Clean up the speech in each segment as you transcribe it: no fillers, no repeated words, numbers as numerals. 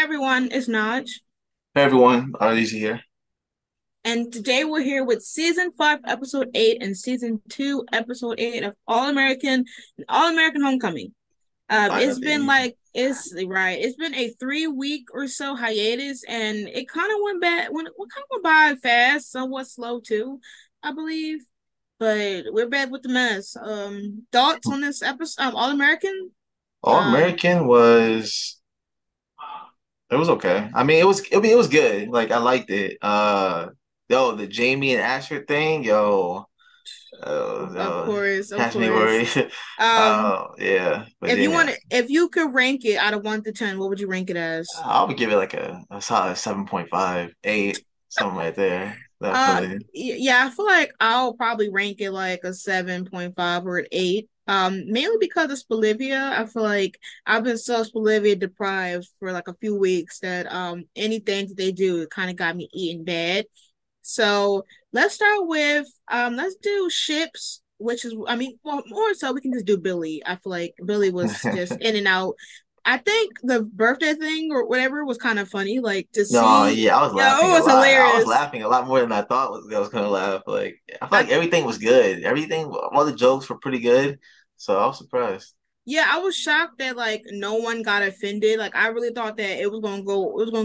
everyone, it's Naj, Hey everyone, Arlezzy here. and today we're here with season 5, episode 8, and season 2, episode 8 of All American Homecoming. It's been Finally. like it's right. It's been a 3 week or so hiatus, and it kind of went bad. When it kind of went by fast, somewhat slow too, I believe. But we're back with the mess. Thoughts on this episode? All American. All Um, American was it was okay. I mean it was good. Like I liked it. The Jamie and Asher thing, of course, of has me course. worried. Um, Yeah. But If then you yeah. want to, if you could rank it out of 1 to 10, what would you rank it as? I would give it like a solid 7.5, 8, something right there. Definitely. Yeah, I feel like I'll probably rank it like a 7.5 or an 8. Mainly because it's Bolivia. I feel like I've been so Bolivia deprived for like a few weeks that anything that they do, it kind of got me eating bad. So let's start with let's do ships, which is I mean, well, more so we can just do Billy. I feel like Billy was just in and out. I think the birthday thing or whatever was kind of funny, like to No, see, yeah, I was it laughing a was lot. I was hilarious. laughing a lot more than I was gonna laugh. Like I feel I like everything was good. Everything, all the jokes were pretty good. So I was surprised. Yeah, I was shocked that like no one got offended. Like I really thought that it was gonna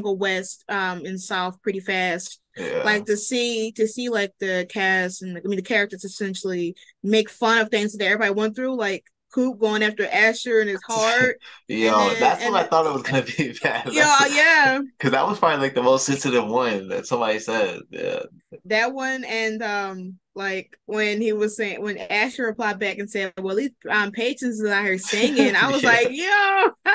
go west and south pretty fast. Yeah. Like to see like the cast and I mean the characters essentially make fun of things that everybody went through, like Coop going after Asher and his heart, and Yo, then that's what I thought it was gonna be bad. That's yeah, yeah, because that was probably like the most sensitive one that somebody said. Yeah. that one and like when he was saying when Asher replied back and said, well, these Patience is out here singing, I was like, Yeah. yo,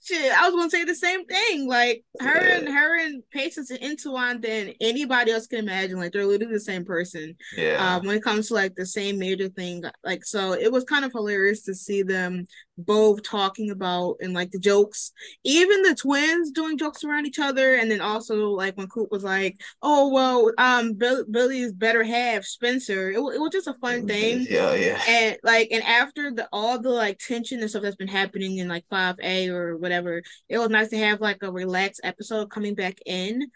shit, I was gonna say the same thing. Like Yeah. her and Patience are intertwined than anybody else can imagine. Like they're literally the same person. Yeah. When it comes to like the same major thing, like so it was kind of hilarious to see them both talking about and like the jokes, even the twins doing jokes around each other, and then also like when Coop was like, "Oh well, Billy's better half, Spencer." It was just a fun thing, Yeah. Yeah. and after the all the like tension and stuff that's been happening in like 5A or whatever, it was nice to have like a relaxed episode coming back in.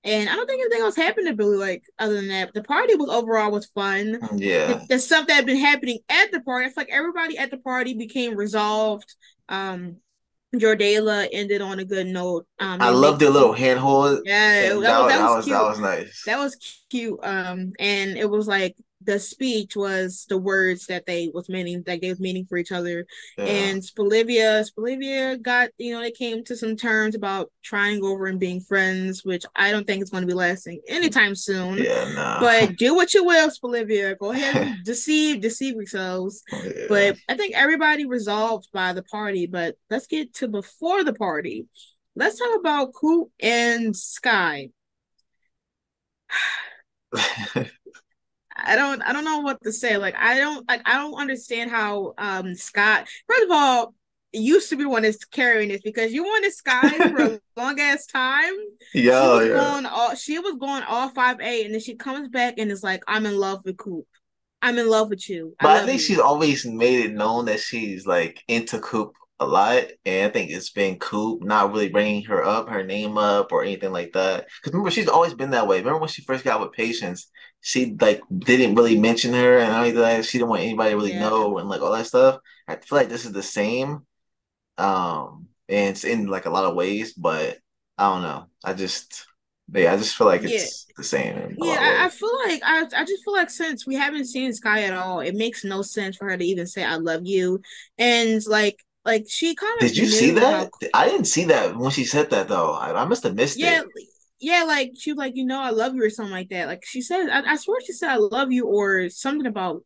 And I don't think anything else happened to Billy like other than that. The party was overall was fun. Yeah. The stuff that had been happening at the party, I feel like everybody at the party became resolved. Jordala ended on a good note. I They love make their little handhold, Yeah, and that was that cute. was nice. That was cute. And it was like the speech was the words that they was meaning that gave meaning for each other. Yeah. And Bolivia got, they came to some terms about trying over and being friends, which I don't think is going to be lasting anytime soon. Yeah. Nah. But do what you will, Bolivia. Go ahead and deceive yourselves. Yeah. But I think everybody resolved by the party. But let's get to before the party. Let's talk about Coop and Sky. I don't know what to say. I don't understand how Scott, first of all, used to be the one that's carrying this because you wanted Sky for a long ass time. Yo, yeah. She was going all 5A, and then she comes back and is like, I'm in love with Coop. I'm in love with you. I But I love think you. she's always made it known that she's like into Coop a lot, and I think it's been Coop not really bringing her up, her name up, or anything like that. Because remember, she's always been that way. Remember when she first got with Patience, she like didn't really mention her and everything. She didn't want anybody to really Yeah. know and like all that stuff. I feel like this is the same, and it's in like a lot of ways, but I don't know. I just feel like Yeah. it's the same in a Yeah, lot of I ways. feel like I just feel like since we haven't seen Sky at all, it makes no sense for her to even say I love you. And like she kind of Did you see knew how that? I didn't see that when she said that though. I must have missed yeah, it. yeah, like she was like, I love you or something like that. Like she said, I swear she said I love you or something about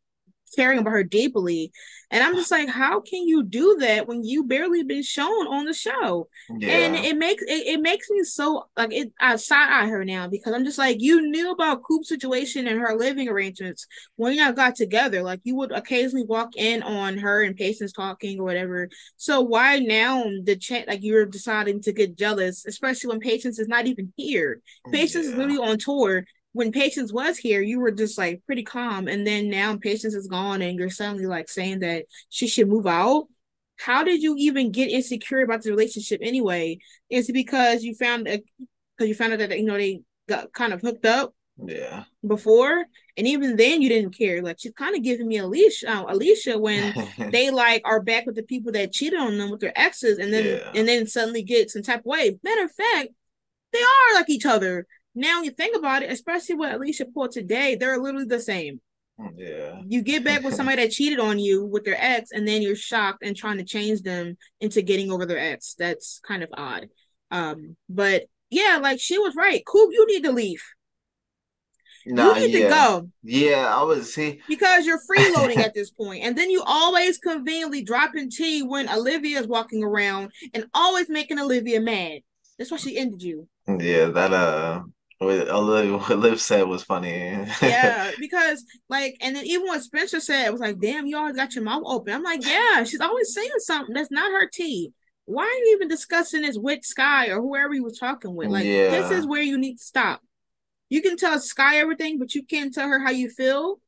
caring about her deeply. And I'm just like, how can you do that when you barely been shown on the show? And Yeah. it makes me so like it I side eye her now because I'm just like, you knew about Coop's situation and her living arrangements when y'all got together. Like you would occasionally walk in on her and Patience talking or whatever. So why now the chat like you're deciding to get jealous, especially when Patience is not even here? Patience is Yeah. literally on tour. When Patience was here, you were just like pretty calm, and then now Patience is gone, and you're suddenly like saying that she should move out. How did you even get insecure about the relationship anyway? Is it because you found out that they got kind of hooked up Yeah. before, and even then you didn't care. Like she's kind of giving me Alicia when they like are back with the people that cheated on them with their exes, Yeah. and then suddenly get some type of way. Matter of fact, they are like each other. Now you think about it, especially what Alicia pulled today, they're literally the same. Yeah. You get back with somebody that cheated on you with their ex, and then you're shocked and trying to change them into getting over their ex. That's kind of odd. But yeah, like she was right. Coop, you need to leave. You Nah, need to yeah. go Yeah, I was see. because you're freeloading at this point. And then you always conveniently dropping tea when Olivia is walking around and always making Olivia mad. That's why she ended you. Yeah, that what Liv said was funny. Yeah, because like, and then even what Spencer said, it was like, damn, you always got your mouth open. I'm like, yeah, she's always saying something that's not her tea. Why are you even discussing this with Sky or whoever he was talking with? Like, this is Yeah. where you need to stop. You can tell Sky everything, but you can't tell her how you feel.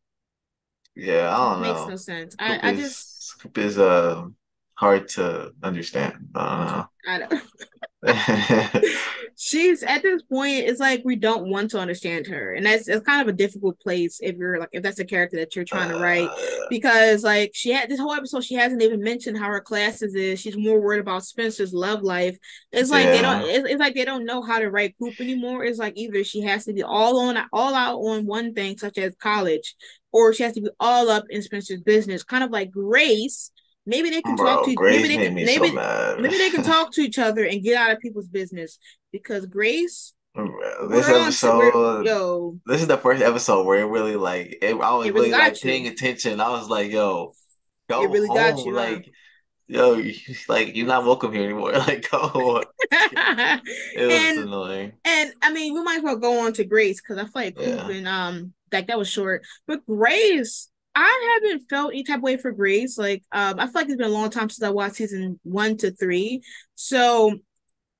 Yeah, I It don't makes know. no sense. Coop I just, is Coop is hard to understand. I I don't. don't know. She's at this point, it's like we don't want to understand her, and that's it's kind of a difficult place if you're like if that's a character that you're trying to write, Uh, because like she had this whole episode, she hasn't even mentioned how her classes is. She's more worried about Spencer's love life. It's like they don't. yeah, It's like they don't know how to write Coop anymore. It's like either she has to be all out on one thing, such as college, or she has to be all up in Spencer's business, kind of like Grace. Maybe they can talk bro, to Grace made me so mad. maybe they can talk to each other and get out of people's business because Grace, Bro, this we're episode, yo, this is the first episode where I was it really really like got paying you. attention. I was like, yo, It go really got home. you, huh? Like, yo, like you're not welcome here anymore. Like, go. It was and annoying. and I mean, we might as well go on to Grace because I feel like Coop Yeah. and like that was short, but Grace. I haven't felt any type of way for Grace. Like, I feel like it's been a long time since I watched season 1 to 3. So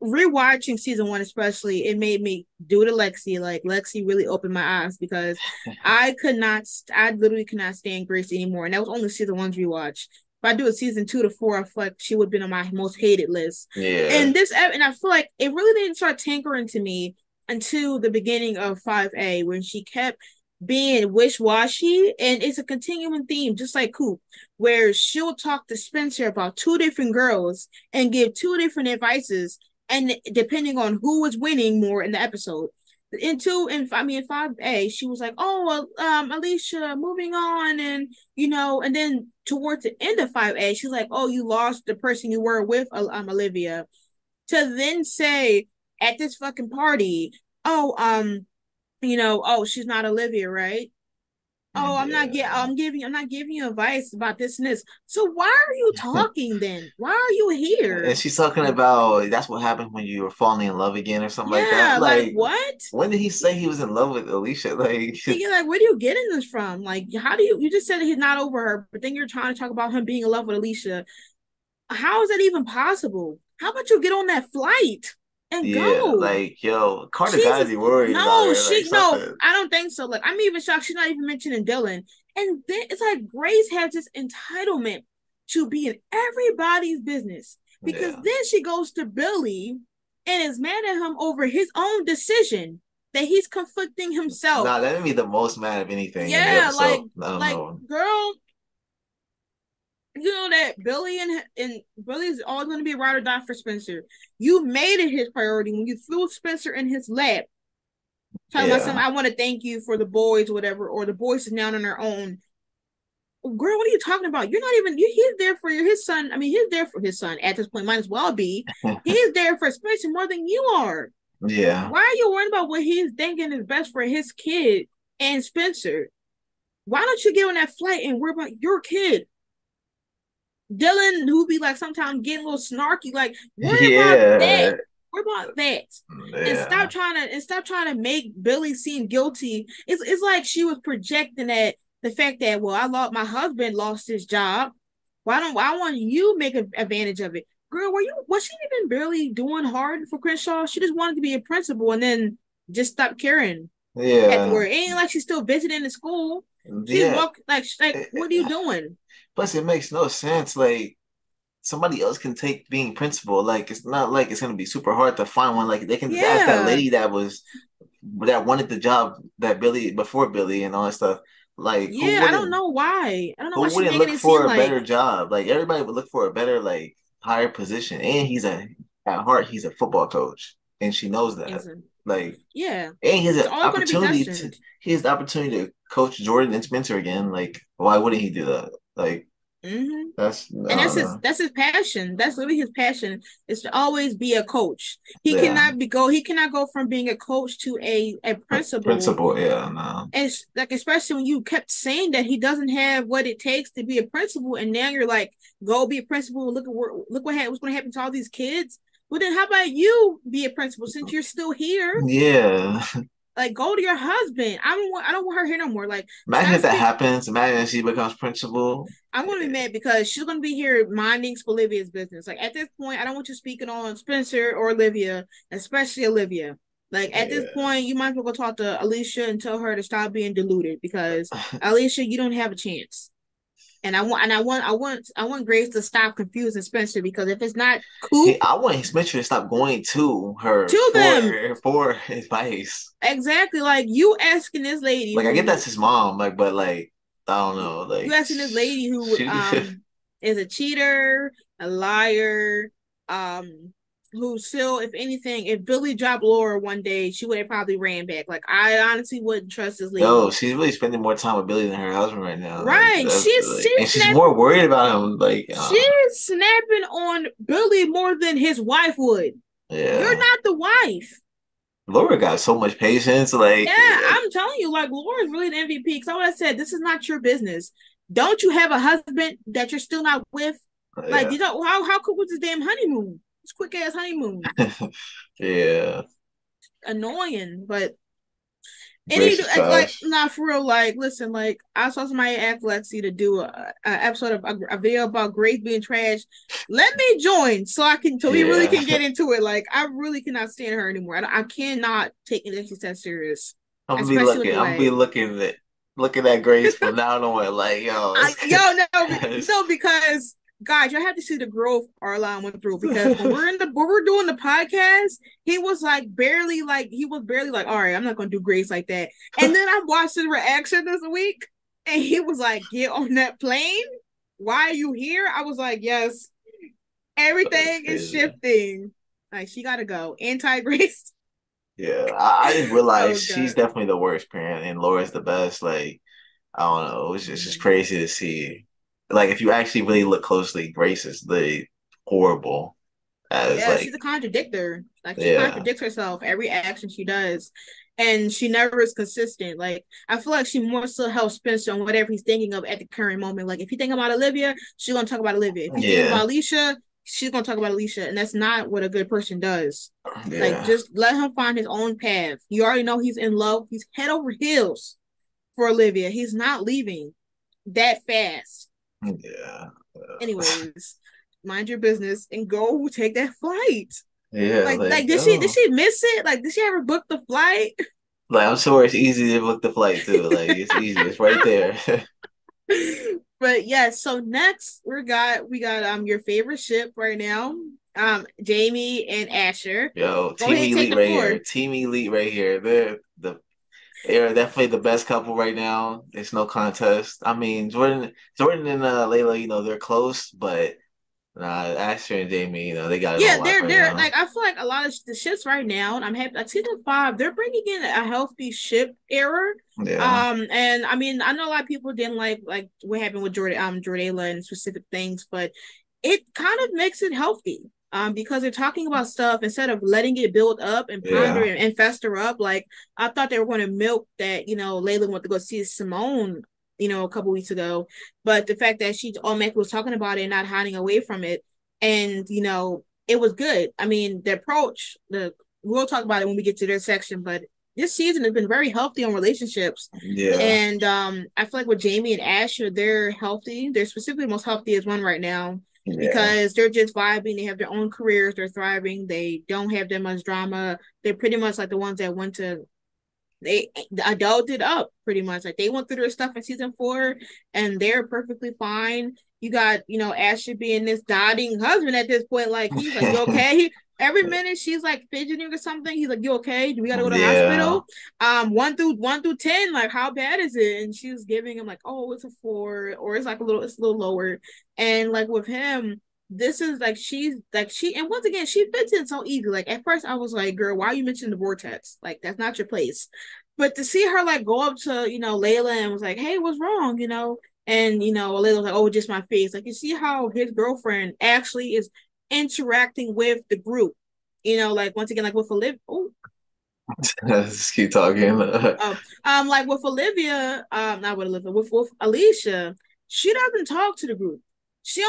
rewatching season 1 especially, it made me do to Lexi. Like Lexi really opened my eyes because I literally could not stand Grace anymore, and that was only season 1's rewatch. If I do a season 2 to 4, I feel like she would have been on my most hated list. Yeah. And I feel like it really didn't start tankering to me until the beginning of 5A when she kept being wish-washy, and it's a continuing theme just like Coop, where she'll talk to Spencer about two different girls and give two different advices, and depending on who was winning more in the episode. In 5A, she was like, "Oh, well, Alicia, moving on," and then towards the end of 5A, she's like, "Oh, you lost the person you were with, Olivia," to then say at this fucking party, "Oh, oh, she's not Olivia, right? Oh, Yeah. I'm not giving you advice about this and this. So why are you talking then? Why are you And here?" she's talking about that's what happens when you were falling in love again or something like that. Yeah, like Like, what? when did he say he was in love with Alicia? Like, You're like, where are you getting this from? Like, how do you just said that he's not over her, but then you're trying to talk about him being in love with Alicia. How is that even possible? How about you get on that flight and yeah, go? like, yo, Carter She's gotta be worried about no, her, like she no, something. I don't think so. Like, I'm even shocked she's not even mentioning Dylan. And then it's like Grace has this entitlement to be in everybody's business because Yeah. then she goes to Billy and is mad at him over his own decision that he's conflicting himself. Nah, that made me the most mad of anything in the Yeah, episode. I don't like know. girl, you know that Billy and Billy's always going to be a ride or die for Spencer. You made it his priority when you threw Spencer in his lap, talking about something. Yeah. I want to thank you for the boys, whatever, or the boys is now on their own. Girl, what are you talking about? You're not even. He's there for his son. I mean, he's there for his son at this point. Might as well be. He's there for Spencer more than you are. Yeah. Why are you worrying about what he's thinking is best for his kid and Spencer? Why don't you get on that flight and worry about your kid? Dylan, who be like sometimes getting a little snarky, like worry about that. Yeah. Worry about that. And Yeah. stop trying to make Billy seem guilty. It's like she was projecting that the fact that, well, my husband lost his job. Why want you make advantage of it? Girl, was she even barely doing hard for Crenshaw? She just wanted to be a principal and then just stop caring at the Yeah. word. It ain't like she's still visiting the school. She's Yeah. walking like what are you doing? Plus, it makes no sense. Like, somebody else can take being principal. Like it's not like it's gonna be super hard to find one. Like they can ask that Yeah. lady that wanted the job that Billy before Billy and all that stuff. Like Yeah, I don't know why. I don't know why who she's wouldn't making look it seem for a like better job? Like everybody would look for a better like higher position. And he's a at heart he's a football coach, and she knows that. isn't. Like Yeah. and he has He's an always going to be opportunity to destined. he has the opportunity to coach Jordan and Spencer again. Like why wouldn't he do that? Like Hmm. that's I And don't know. that's his passion. That's literally his passion is to always be a coach. Yeah. He cannot go from being a coach to a principal. Principal, yeah, no. And it's like especially when you kept saying that he doesn't have what it takes to be a principal, and now you're like, go be a principal. Look what's going to happen to all these kids. Well, then how about you be a principal since you're still here? Yeah. Like, go to your husband. I don't want her here no more. Like, Imagine stop if that spit. happens. Imagine if she becomes principal. I'm gonna be mad because she's gonna be here minding Olivia's business. Like at this point, I don't want you speaking on Spencer or Olivia, especially Olivia. Like at this Yeah. point, you might as well go talk to Alicia and tell her to stop being deluded because Alicia, you don't have a chance. And I want Grace to stop confusing Spencer because if it's not Coop, I want Spencer to stop going to her to them for advice. exactly like you asking this lady Like I get who that's his mom, like, but like I don't know, you like asking this lady who she is a cheater, a liar, um who still, if anything, if Billy dropped Laura one day, she would have probably ran back. Like I honestly wouldn't trust this yo, lady. she's really spending more time with Billy than her husband right now. Like Right. that's like and she's Snapping more worried about him. Like she's snapping on Billy more than his wife would. You're yeah. not the wife. Laura got so much patience, like Yeah, I'm telling you, like Laura's really the MVP. Because I would have said, this is not your business. Don't you have a husband that you're still not with? Like, yeah. you know, how cool was this damn honeymoon? This quick ass honeymoon. Yeah. Annoying, but any Grace is like trash. not for real. Like, listen, like I saw somebody ask Lexi to do a episode of a video about Grace being trash. Let me join so we really Yeah. can get into it. Like, I really cannot stand her anymore. I cannot take anything that serious, especially with the I'm gonna be way. looking at Grace from now on, like, yo, Yo, it's no, because guys, you have to see the growth Arlon went through. Because when we're doing the podcast, he was barely like, all right, I'm not gonna do Grace like that. And then I watched his reaction this week, and he was like, get on that plane. Why are you here? I was like, yes, it's everything is crazy. shifting. Like she gotta go. Anti Grace. Yeah, I didn't realize Oh she's god. definitely the worst parent and Laura's the best. Like, I don't know, it's just Mhm. crazy to see. Like, if you actually really look closely, Grace is the horrible as Yeah, like, she's a contradictor. Like she yeah, contradicts herself every action she does. And she never is consistent. Like I feel like she more so helps Spencer on whatever he's thinking of at the current moment. Like if you think about Olivia, she's gonna talk about Olivia. If he's thinking yeah, about Alicia, she's gonna talk about Alicia. And that's not what a good person does. Like yeah, just let him find his own path. You already know he's in love. He's head over heels for Olivia. He's not leaving that fast. yeah, Anyways, mind your business and go take that flight. yeah. Like Like, did oh, she miss it? Like did she ever book the flight? like I'm sure it's easy to book the flight too. Like, it's easy. It's right there. But yeah, so next we got your favorite ship right now. Jamie and Asher. Yo, Go Team ahead and take Elite the right floor. here. Team Elite right here. They're definitely the best couple right now. It's no contest. I mean, Jordan and Layla, they're close, but Asher and Jamie, they got it Yeah, on lock right they're now. like I feel like a lot of the ships right now, and I'm happy like season five, they're bringing in a healthy ship era. Yeah, And I mean, I know a lot of people didn't like what happened with Jordala and specific things, but it kind of makes it healthy. Because they're talking about stuff instead of letting it build up and ponder yeah, and fester up. Like I thought they were going to milk that, Layla went to go see Simone, a couple weeks ago, but the fact that she automatically was talking about it and not hiding away from it, and it was good. I mean, the approach, we'll talk about it when we get to their section, but this season has been very healthy on relationships. yeah, And I feel like with Jamie and Asher, they're healthy. They're specifically the most healthiest one right now yeah, because they're just vibing. They have their own careers. They're thriving. They don't have that much drama. They're pretty much like the ones that went to they adulted up pretty much. Like they went through their stuff in season four and they're perfectly fine. You got, Ashley being this dying husband at this point. Like, he's like, you okay? Every minute she's like fidgeting or something. He's like, you okay? Do we gotta go to the Yeah. hospital? 1 through 10, like how bad is it? And she was giving him like, oh, it's a 4, or it's a little lower. And like with him, this is like and once again she fits in so easy. Like at first I was like, girl, why are you mentioning the vortex? Like that's not your place. But to see her like go up to, Layla and was like, hey, what's wrong? And Layla was like, oh, just my face. Like you see how his girlfriend actually is interacting with the group. Like once again, like with Olivia. Oh, Just keep talking. like with Olivia, not with Olivia, with Alicia, she doesn't talk to the group. Yeah. She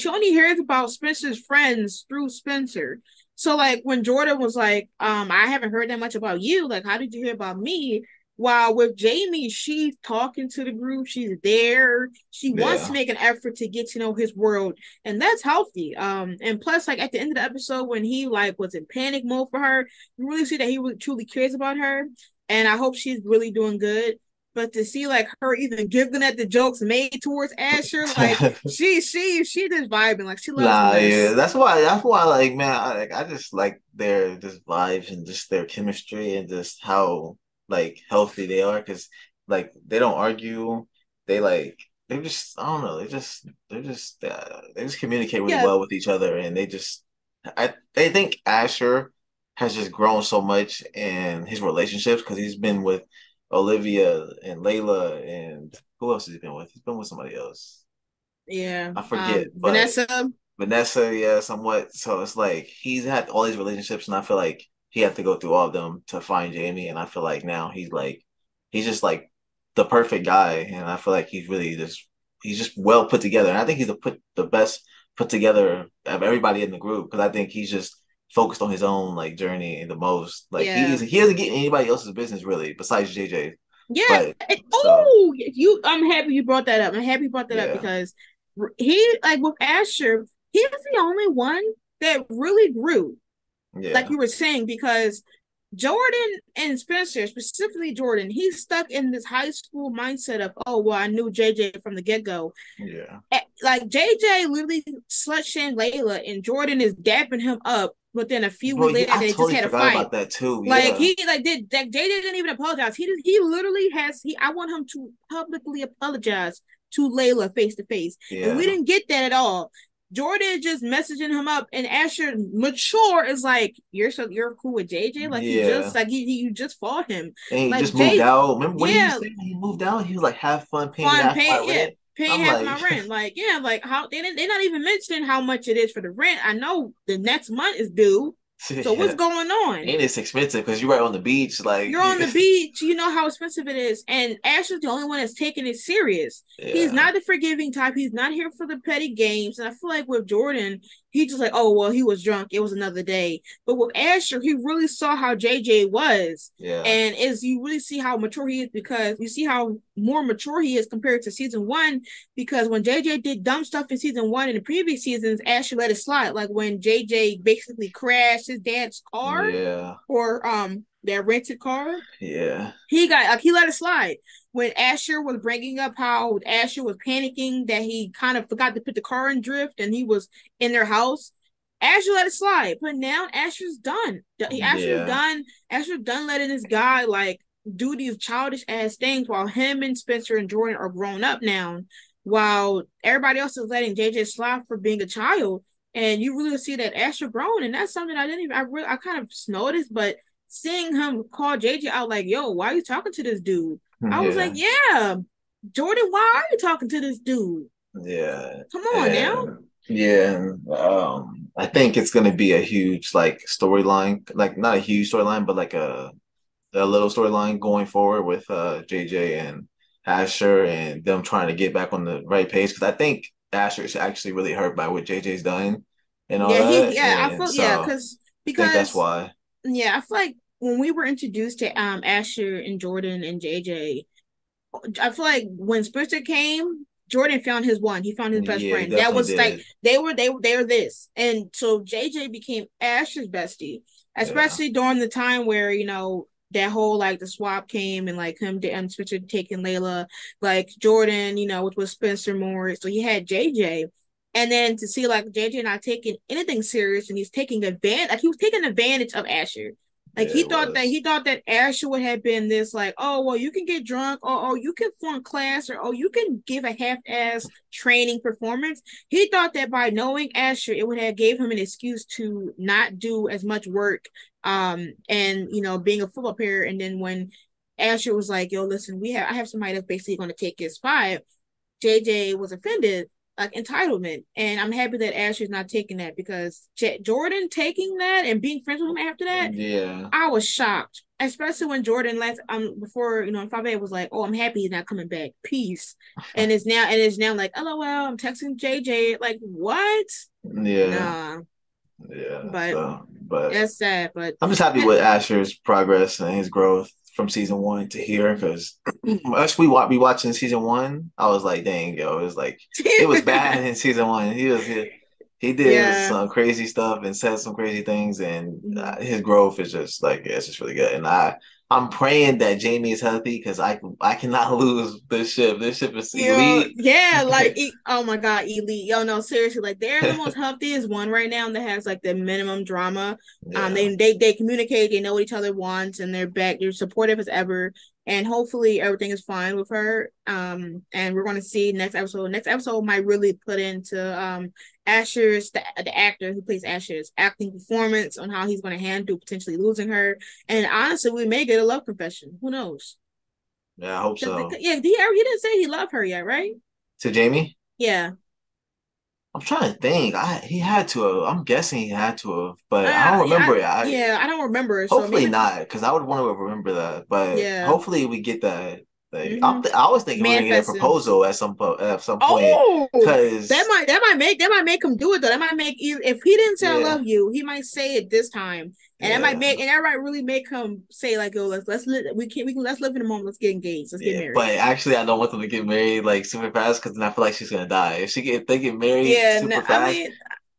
only hears about Spencer's friends through Spencer. So like when Jordan was like, I haven't heard that much about you. Like, how did you hear about me? While with Jamie, she's talking to the group. She's there. She wants to Yeah. make an effort to get to know his world, and that's healthy. And plus, like at the end of the episode, when he like was in panic mode for her, you really see that he really truly cares about her. And I hope she's really doing good. But to see like her even giggling at the jokes made towards Asher, like she just vibing, like she loves a Nah, yeah, mess. that's why, like, man, I just like their just vibes and just their chemistry and just how like healthy they are because like they don't argue, they like they're just I don't know, they just communicate really Yeah, well with each other and they think Asher has just grown so much in his relationships because he's been with Olivia and Layla and who else has he been with? He's been with somebody else. yeah. I forget, but Vanessa, Vanessa, yeah, somewhat. So it's like he's had all these relationships, and I feel like he had to go through all of them to find Jamie. And I feel like now he's just like the perfect guy, and I feel like he's just well put together. And I think he's the best put together of everybody in the group because I think he's just focused on his own like journey the most. Like yeah. he doesn't get in anybody else's business really besides JJ. Yeah. But so Oh, I'm happy you brought that up. I'm happy you brought that up yeah, because he like with Asher, he's the only one that really grew, like yeah, you were saying, because Jordan and Spencer, specifically Jordan, he's stuck in this high school mindset of, oh, well, I knew JJ from the get go. yeah. Like JJ literally slut shamed Layla, and Jordan is dapping him up. But then a few Bro, weeks yeah, later, I they just totally had a forgot fight. about that too. Like Yeah, he like did like JJ didn't even apologize. He literally has he. I want him to publicly apologize to Layla face to face, and we yeah. didn't get that at all. Jordan is just messaging him up, and Asher mature is like, you're cool with JJ, like he just Yeah. like he you just fought him, And he like just moved Jay, out. Remember what did he yeah, say when he moved out? He was like, have fun paying fun half my pay, yeah, rent. paying I'm half my like, rent, like yeah, like how they're not even mentioning how much it is for the rent. I know the next month is due, so what's yeah. going on? And it's expensive because you're right on the beach. Like, You're on the beach, you know how expensive it is. And Asher's the only one that's taking it serious. He's yeah, not the forgiving type. He's not here for the petty games. And I feel like with Jordan, he just like, oh, well, he was drunk. It was another day. But with Asher, he really saw how JJ was. yeah, And as you really see how mature he is, because you see how more mature he is compared to season one. Because when JJ did dumb stuff in season one and the previous seasons, Asher let it slide. Like when JJ basically crashed his dad's car yeah, or their rented car, yeah, he let it slide when Asher was bringing up how Asher was panicking that he kind of forgot to put the car in drift and he was in their house. Asher let it slide, but now Asher's done. Asher's yeah, done. Asher's done letting this guy like do these childish ass things while him and Spencer and Jordan are grown up now, while everybody else is letting JJ slide for being a child. And you really see that Asher grown, and that's something I didn't even I kind of noticed, but seeing him call JJ out like, yo, why are you talking to this dude? I was like, yeah, yeah, Jordan, why are you talking to this dude? yeah. Come on now. And yeah, and I think it's gonna be a huge like storyline, like not a huge storyline, but like a little storyline going forward with JJ and Asher and them trying to get back on the right page because I think Asher is actually really hurt by what JJ's done and all that, I and felt so I think that's because why. yeah, I feel like when we were introduced to Asher and Jordan and JJ, I feel like when Spencer came, Jordan found his one. He found his best Yeah, he friend. That definitely was like did. they were this, and so JJ became Asher's bestie, Yeah, especially during the time where that whole like the swap came and like him and Spencer taking Layla, like Jordan, with Spencer more. So he had JJ. And then to see like JJ not taking anything serious and he's taking advantage, like he was taking advantage of Asher. Like Yeah, it was. he thought that Asher would have been this like, oh well, you can get drunk, or oh you can flunk class, or oh you can give a half-ass training performance. He thought that by knowing Asher, it would have gave him an excuse to not do as much work, and being a football player. And then when Asher was like, yo, listen, I have somebody that's basically going to take his spot, JJ was offended, like entitlement. And I'm happy that Asher's not taking that, because Jordan taking that and being friends with him after that, Yeah. I was shocked. Especially when Jordan last before, 5A was like, oh, I'm happy he's not coming back. Peace. And it's now like, LOL, I'm texting JJ. Like, what? Yeah. Nah. Yeah. But But that's sad. But I'm just happy with Asher's progress and his growth from season one to here because us we watching season one. I was like, dang, yo, it was like it was bad in season one. He did yeah. some crazy stuff and said some crazy things, and Mhm. his growth is just like it's just really good. And I'm praying that Jamie is healthy because I cannot lose this ship. This ship is elite. Yeah, like oh my god, elite. Yo, no, seriously, like they're the most healthiest one right now that has like the minimum drama. Yeah. They communicate, they know what each other wants, and they're back. They're supportive as ever, and hopefully everything is fine with her. And we're going to see next episode. Next episode might really put into Asher's the actor who plays Asher's acting performance on how he's going to handle potentially losing her. And honestly, we may get a love confession. Who knows? Yeah, I hope Cause, so. yeah, he didn't say he loved her yet, right? To Jamie? Yeah. I'm trying to think. He had to have. I'm guessing he had to have, but I don't remember it. I don't remember. So Hopefully maybe, not, because I would want to remember that. But yeah. hopefully we get that. Like, Mm-hmm. I was thinking we are gonna get a Manifesting. proposal at some point, Oh, because that might make him do it though. That might make you, if he didn't say I love yeah, you, he might say it this time, yeah, and that might really make him say like, yo, let's live in the moment. Let's get engaged. Let's get yeah. married. But actually, I don't want them to get married like super fast because then I feel like she's gonna die. If they get married Yeah. No, super I fast, mean,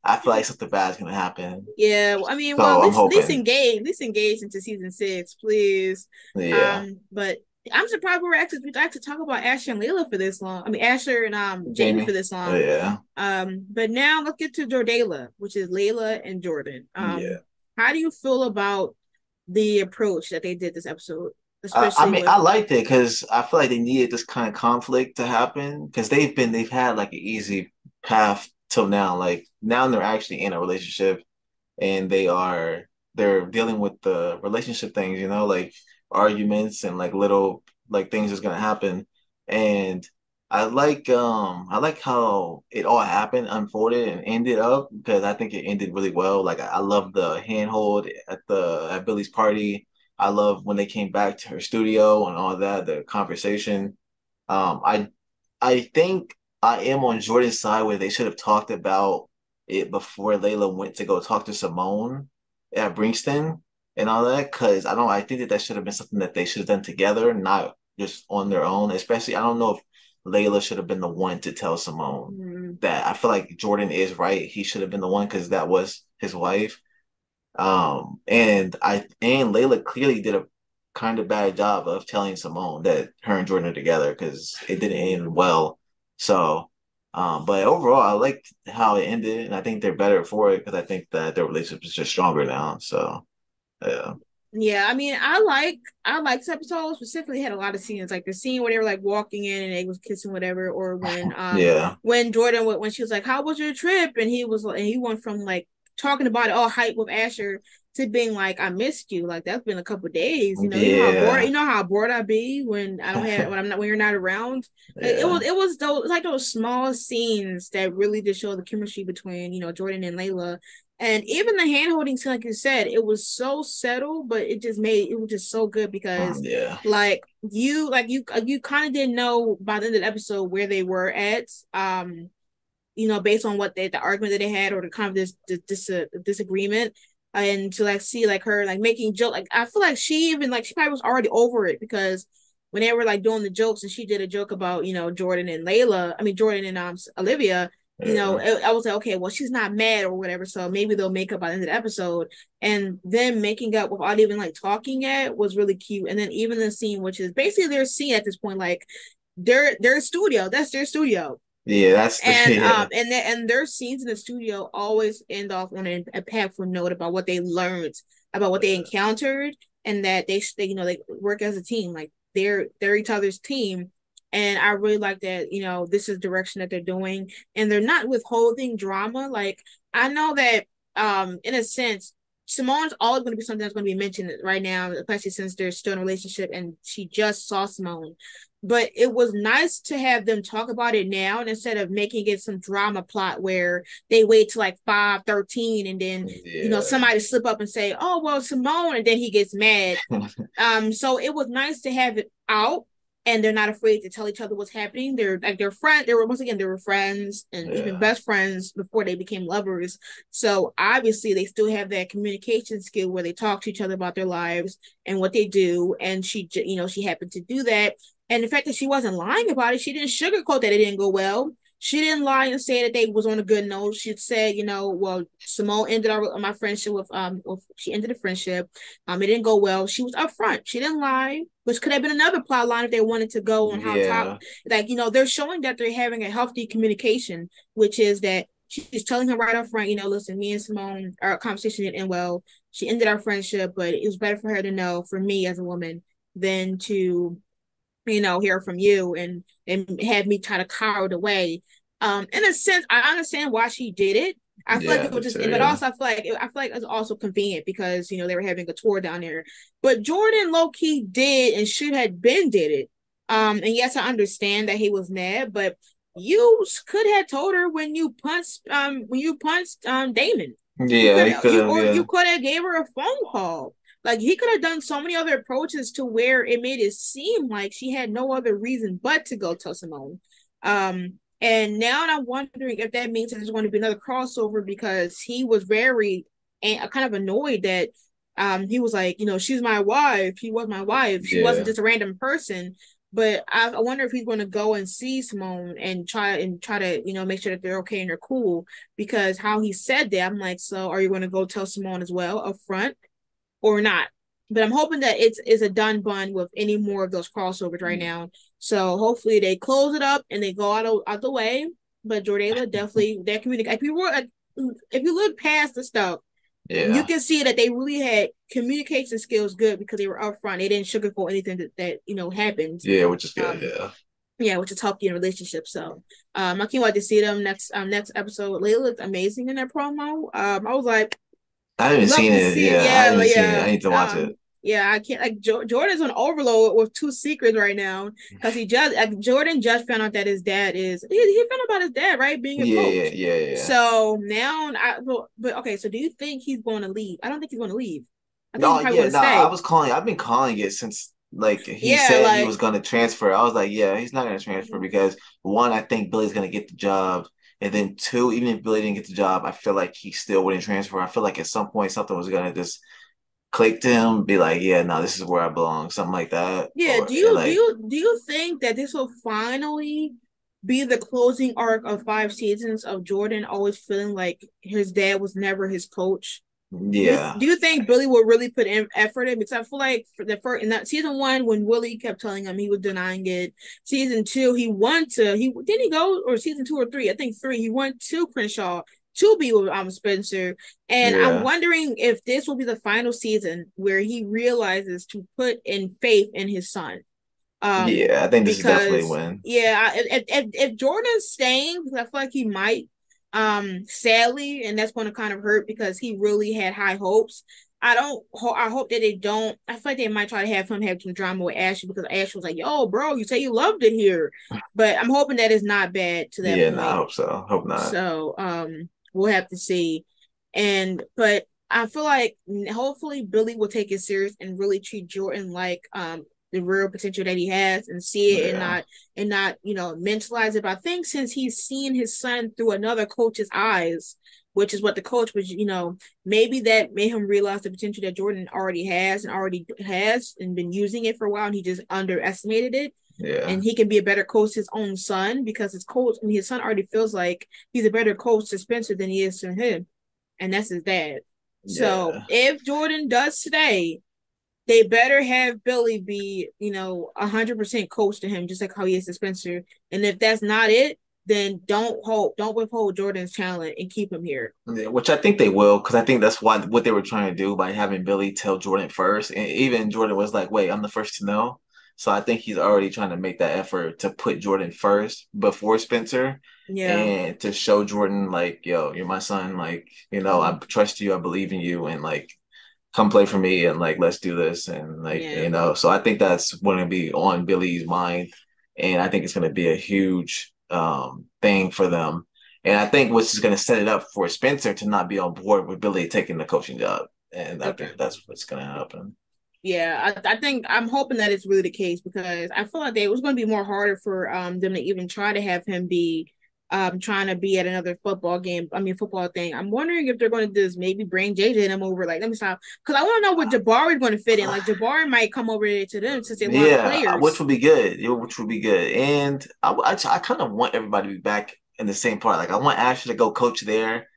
I feel like something bad's gonna happen. yeah, I mean, well, So I'm hoping. at least engage into season 6, please. Yeah, But I'm surprised we actually talk about Asher and Layla for this long. I mean, Asher and Jamie for Jamie. this long. Yeah, But now let's get to Jordala, which is Layla and Jordan. yeah. How do you feel about the approach that they did this episode, I especially mean, with I liked it because I feel like they needed this kind of conflict to happen because they've had like an easy path till now. Like now they're actually in a relationship and they're dealing with the relationship things, like arguments and like little like things that's gonna happen. And I like how it all happened, unfolded, and ended up because I think it ended really well. Like I love the handhold at Billy's party. I love when they came back to her studio and all that, the conversation. Um, I I think I am on Jordan's side where they should have talked about it before Layla went to go talk to Simone at Brinkston and all that. Because I think that should have been something that they should have done together, not just on their own. Especially, I don't know if Layla should have been the one to tell Simone mm, that. I feel like Jordan is right. He should have been the one because that was his wife. And Layla clearly did a kind of bad job of telling Simone that her and Jordan are together because it didn't end well. So, but overall, I liked how it ended, and I think they're better for it because I think that their relationship is just stronger now. So, yeah, yeah, I mean, I like this episode. Specifically had a lot of scenes, like the scene where they were like walking in and they was kissing whatever, or yeah, when Jordan when she was like, "How was your trip?" and he went from like talking about it all hype with Asher to being like, "I missed you." Like that's been a couple of days. yeah, You know how bored I be when I don't have when you're not around. Like yeah, it was like those small scenes that really just show the chemistry between Jordan and Layla. And even the hand holding scene, like you said, it was so subtle, but it was just so good because yeah, you kind of didn't know by the end of the episode where they were at, based on the argument that they had, or the kind of this disagreement. And to like see like her like making joke, like I feel like she probably was already over it, because when they were like doing the jokes and she did a joke about Jordan and Layla, I mean Jordan and Olivia, Yeah. I was like, okay, well, she's not mad or whatever, so maybe they'll make up by the end of the episode. And then making up without even like talking yet was really cute. And then even the scene, which is basically their scene at this point, like their studio, that's their studio. Yeah, that's the And yeah. their scenes in the studio always end off on a impactful note about what they learned, about what they encountered, and that they they work as a team, like they're each other's team. And I really like that, this is the direction that they're doing, and they're not withholding drama. Like I know that in a sense Simone's always going to be something that's going to be mentioned right now, especially since they're still in a relationship and she just saw Simone. But it was nice to have them talk about it now, and instead of making it some drama plot where they wait till like 5:13 and then Yeah. somebody slip up and say, oh well, Simone, and then he gets mad. So it was nice to have it out, and they're not afraid to tell each other what's happening. They're like they're friends. They were once again they were friends and even Yeah. best friends before they became lovers. So obviously they still have that communication skill where they talk to each other about their lives and what they do. And she happened to do that. And the fact that she wasn't lying about it, she didn't sugarcoat that it didn't go well. She didn't lie and say that they was on a good note. She said, well, Simone ended my friendship she ended the friendship. It didn't go well. She was upfront. She didn't lie, which could have been another plot line if they wanted to go on how top. Yeah. Like, they're showing that they're having a healthy communication, which is that she's telling him right up front, listen, me and Simone, our conversation didn't end well. She ended our friendship, but it was better for her to know, for me as a woman, than to hear from you and have me try to cower it away. In a sense, I understand why she did it. I feel like Yeah, it was that's just, true, but yeah. also I feel like it was also convenient because they were having a tour down there. But Jordan low key did and should have been did it. And yes, I understand that he was mad, but you could have told her when you punched Damon. You Yeah, could he could have, you yeah. could have gave her a phone call. Like he could have done so many other approaches to where it made it seem like she had no other reason but to go tell Simone. And now I'm wondering if that means that there's going to be another crossover because he was very kind of annoyed that he was like, she's my wife. She was my wife. She wasn't Yeah. just a random person. But I wonder if he's going to go and see Simone and try to make sure that they're okay and they're cool, because how he said that, I'm like, so are you going to go tell Simone as well up front or not? But I'm hoping that it's a done bun with any more of those crossovers right now. So hopefully they close it up and they go out the way. But Jordala definitely that communicate. If you look past the stuff, you Yeah. can see that they really had communication skills good because they were upfront. They didn't sugarcoat anything that happened. Yeah, which is good, Um, yeah. yeah, which is healthy in relationships. So I can't wait to see them next episode. Layla looked amazing in that promo. I was like, I haven't love seen to it. see it. Yeah, I Yeah, haven't seen it. yeah. I need to watch it. Yeah, I can't like Jordan's on overload with two secrets right now because Jordan just found out that his dad he found out about his dad, right, being a Yeah, yeah, coach. yeah, yeah. So now but okay, so do you think he's going to leave? I don't think he's going to leave. I think No, he's probably yeah, going to no, I stay. was calling, I've been calling it since like he Yeah, said he was like gonna transfer. I was like, yeah, he's not gonna transfer because one, I think Billy's gonna get the job. And then two, even if Billy didn't get the job, I feel like he still wouldn't transfer. I feel like at some point something was gonna just click to him, be like, yeah, no, this is where I belong, something like that. yeah. Or Do and you do like, you do you think that this will finally be the closing arc of 5 seasons of Jordan always feeling like his dad was never his coach? Do you yeah, do you think Billy will really put in effort in? Because I feel like for the first in that season one, when Willie kept telling him he was denying it. Season two, he didn't he go, or season two or three? I think three. He went to Crenshaw to be with Spencer, and I'm yeah, wondering if this will be the final season where he realizes to put in faith in his son. yeah. I think this is definitely Because when. yeah, if Jordan's staying, because I feel like he might, sadly, and that's going to kind of hurt because he really had high hopes. I hope that they don't. I feel like they might try to have him have some drama with Ashley because Ashley was like, "Yo, bro, you say you loved it here," but I'm hoping that it's not bad to that Yeah, no, I point. hope so. Hope not. So we'll have to see. But I feel like hopefully Billy will take it serious and really treat Jordan like the real potential that he has and see it Yeah, and not mentalize it. But I think since he's seen his son through another coach's eyes, which is what the coach was, maybe that made him realize the potential that Jordan already has and been using it for a while, and he just underestimated it. Yeah. and he can be a better coach to his own son because his coach, I mean, his son already feels like he's a better coach to Spencer than he is to him, and that's his dad. So Yeah. if Jordan does today, they better have Billy be, 100% coach to him, just like how he is to Spencer. And if that's not it, then don't withhold Jordan's talent and keep him here. Yeah, which I think they will, because I think that's what they were trying to do by having Billy tell Jordan first. And even Jordan was like, wait, I'm the first to know. So I think he's already trying to make that effort to put Jordan first before Spencer Yeah. and to show Jordan, like, yo, you're my son. Like, I Mm-hmm. trust you. I believe in you. And like, come play for me and like, let's do this. And like, Yeah. so I think that's going to be on Billy's mind. And I think it's going to be a huge thing for them. And I think what's just going to set it up for Spencer to not be on board with Billy taking the coaching job. And I Okay. think that's what's going to happen. Yeah, I think I'm hoping that it's really the case because I feel like it was going to be more harder for them to even try to have him be trying to be at another football game. I mean football thing. I'm wondering if they're going to just maybe bring JJ and them over. Like let me stop because I want to know what Jabari is going to fit in. Like Jabari might come over to them since they lost Yeah, which players. would be good. Which would be good. And I kind of want everybody to be back in the same part. Like I want Asher to go coach there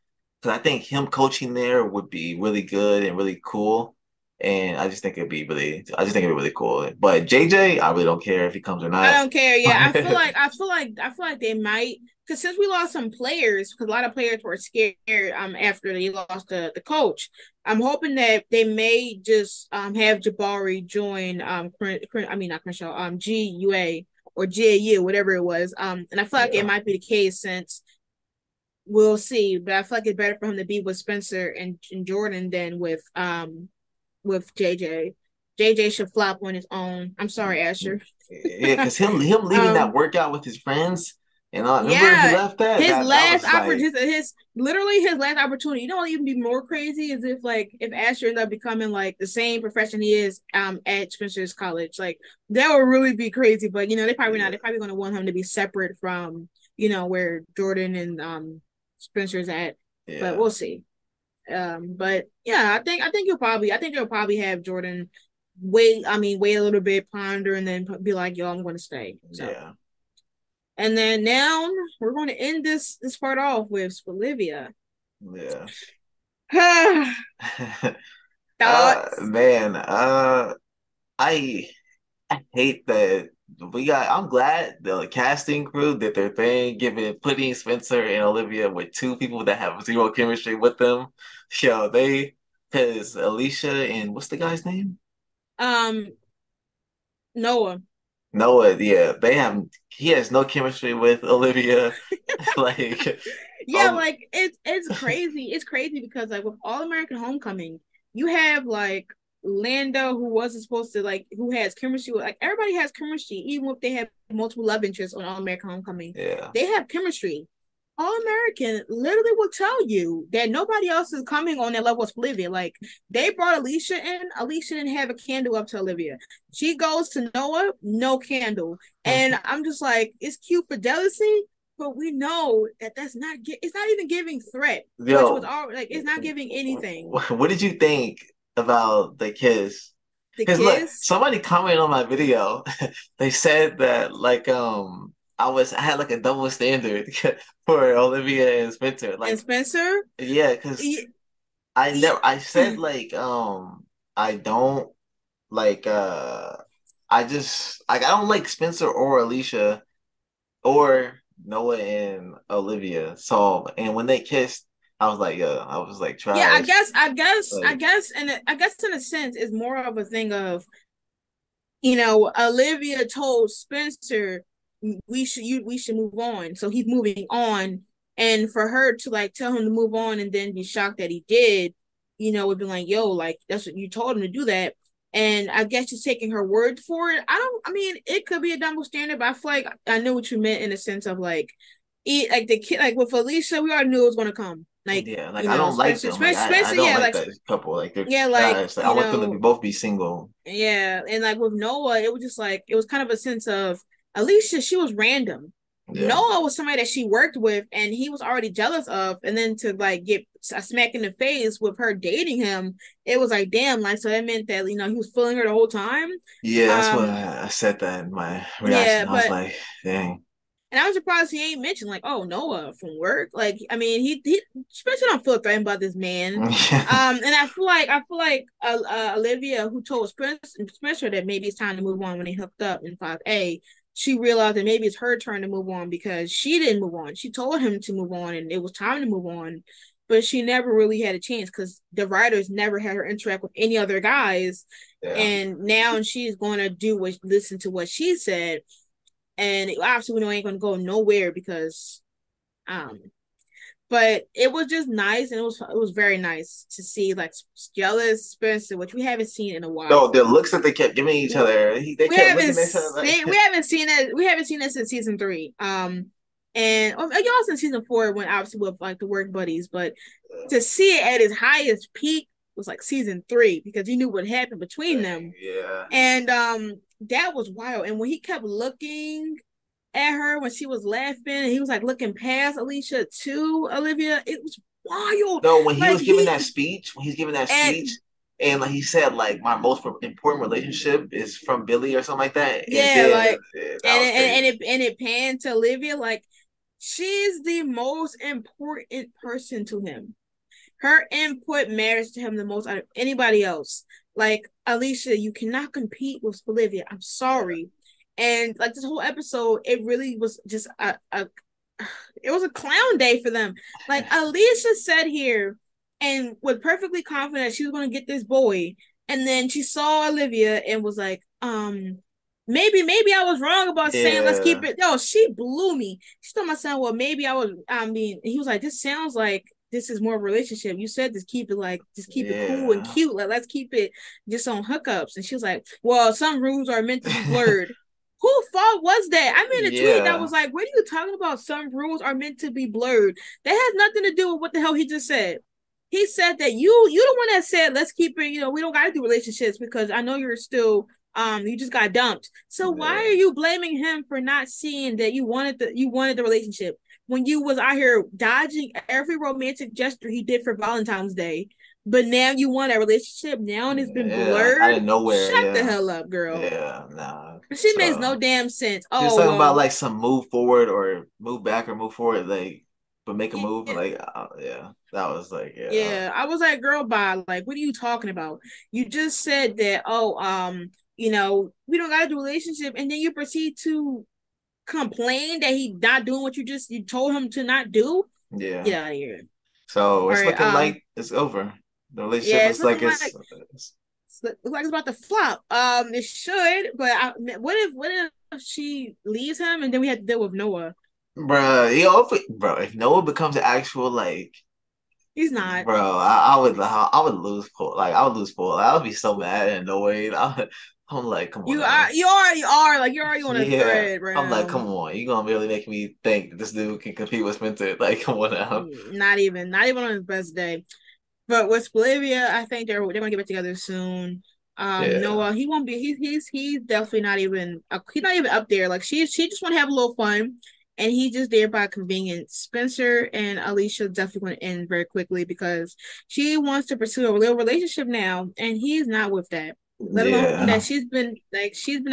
because I think him coaching there would be really good and really cool. And I just think it'd be really cool. But JJ, I really don't care if he comes or I not. don't care. Yeah, I feel like they might because since we lost some players, because a lot of players were scared after they lost the coach. I'm hoping that they may just have Jabari join I mean not Crenshaw GUA or GAU whatever it was and I feel like it Yeah, might be the case since we'll see, but I feel like it's better for him to be with Spencer and Jordan than with JJ. JJ should flop on his own. I'm sorry, Asher. yeah, because him leaving that um, workout with his friends, and remember he yeah, left that his that last was like, opportunity, his literally his last opportunity. You know, what even be more crazy is if Asher ended up becoming like the same profession he is at Spencer's college. Like that would really be crazy. But they probably not. yeah, They're probably going to want him to be separate from where Jordan and Spencer's at. But yeah, we'll see. But yeah, I think you'll probably have Jordan wait a little bit, ponder, and then be like, yo, I'm going to stay. So. yeah, And then now we're going to end this part off with Bolivia. yeah. Thoughts? Man, I I hate that I'm glad the casting crew did their thing, putting Spencer and Olivia with two people that have zero chemistry with them. Yo, because Alicia and what's the guy's name? Um, Noah. Noah, yeah, he has no chemistry with Olivia. Like, Yeah, um, like it's crazy. It's crazy because like with All American Homecoming, you have like Lando who wasn't supposed to like who has chemistry with like everybody has chemistry, even if they have multiple love interests on All American Homecoming. yeah. They have chemistry. All American literally will tell you that nobody else is coming on that level as Olivia. Like they brought Alicia in. Alicia didn't have a candle up to Olivia. She goes to Noah, no candle. And I'm just like, it's cute for jealousy, but we know that that's not it's not even giving threat, which was Yo, all like it's not giving anything. what did you think about the kiss? The Because look, kiss somebody commented on my video. They said that like I had like a double standard for Olivia and Spencer. and Like Spencer. yeah, because Y- I said like I don't like I don't like Spencer or Alicia or Noah and Olivia. So and when they kissed, I was like, yeah, I was like yeah, trash. I Like guess, and I guess in a sense, is more of a thing of Olivia told Spencer we should move on. So he's moving on. And for her to like tell him to move on and then be shocked that he did, would be like, yo, like that's what you told him to do that. And I guess she's taking her word for it. I mean, it could be a double standard, but I feel like I know what you meant in the sense of like like the kid like with Alicia, we already knew it was gonna come. Like, yeah, like I don't like them. I Spencer, don't yeah, like like that couple. Like they're yeah, like, trash. Like I want them to both be single. yeah, and like with Noah, it was just like it was kind of a sense of Alicia. She was random. Yeah. Noah was somebody that she worked with and he was already jealous of, and then to like get a smack in the face with her dating him, it was like damn, like so that meant that he was feeling her the whole time. Yeah, that's what Um, I said that in my yeah, reaction. I was but like, dang. and I was surprised he ain't mentioned like, oh, Noah from work. Like, I mean, he especially don't feel threatened by this man. And I feel like Olivia, who told Spencer that maybe it's time to move on when they hooked up in 5A, she realized that maybe it's her turn to move on because she didn't move on. She told him to move on, and it was time to move on, but she never really had a chance because the writers never had her interact with any other guys, Yeah. and now she's going to listen to what she said, and obviously we know it ain't gonna go nowhere because um but it was just nice, and it was very nice to see like jealous Spencer, which we haven't seen in a No, while. the looks that they kept giving each other, they We kept haven't looking at each other like, seen we haven't seen it. We haven't seen this since season three. And y'all since season four when obviously with like the work buddies, but to see it at its highest peak was like season three because you knew what happened between dang, them, yeah, and that was wild. And when he kept looking at her when she was laughing, and he was like looking past Alicia to Olivia. It was wild. no, when he Like was giving he that speech, when he's giving that speech, and and like he said, like my most important relationship is from Billy or something like that, and yeah, then like that was crazy. and it panned to Olivia. Like she's the most important person to him. Her input matters to him the most out of anybody else. Like Alicia, you cannot compete with Olivia. I'm Yeah, sorry. And like this whole episode, it really was just a it was a clown day for them. Like Alicia said here and was perfectly confident she was gonna get this boy. And then she saw Olivia and was like, maybe I was wrong about saying let's keep yeah, it. No, she blew me. She told my son, well, maybe I mean, he was like, this sounds like this is more of a relationship. You said just keep it cool and yeah, cute. Like let's keep it just on hookups. And she was like, well, some rules are meant to be blurred. Who fault was that? I made a tweet that yeah, was like, what are you talking about? Some rules are meant to be blurred. That has nothing to do with what the hell he just said. He said that you the one that said let's keep it, we don't gotta do relationships because I know you're still you just got dumped. So why are yeah, you blaming him for not seeing that you wanted the relationship when you was out here dodging every romantic gesture he did for Valentine's Day? But now you want a relationship now and it's been yeah, like out blurred. of nowhere, Shut the yeah, hell up, girl. yeah, nah. She makes So no damn sense. she was Oh talking about well, like some move forward or move back or move forward, like but make a move, yeah, like yeah, that was like yeah, yeah. I was like, girl, bye. Like, what are you talking about? You just said that. Oh, we don't got to do a relationship, and then you proceed to complain that he not doing what you told him to not do. Get yeah. out of here. So All it's right. looking like it's over. The relationship Yeah, it's looks like looking like it's it's like it's about to flop. It should, but what if she leaves him and then we have to deal with Noah? bruh, bro, if Noah becomes an actual like He's not. bro, I would lose Paul. Like I would lose Paul. I would be so mad and annoyed. I'm like, come on now. You already on a Yeah. thread, I'm like, bro. come on. You gonna really make me think that this dude can compete with Spencer. Like, come on now. Not even on his best day. But with Bolivia, I think they're gonna get back together soon. Yeah. Noah, he won't be. He's definitely not even. He's not even up there. Like she just want to have a little fun, and he's just there by convenience. Spencer and Alicia definitely going to end very quickly because she wants to pursue a real relationship now, and he's not with that. Let alone that Yeah. she's been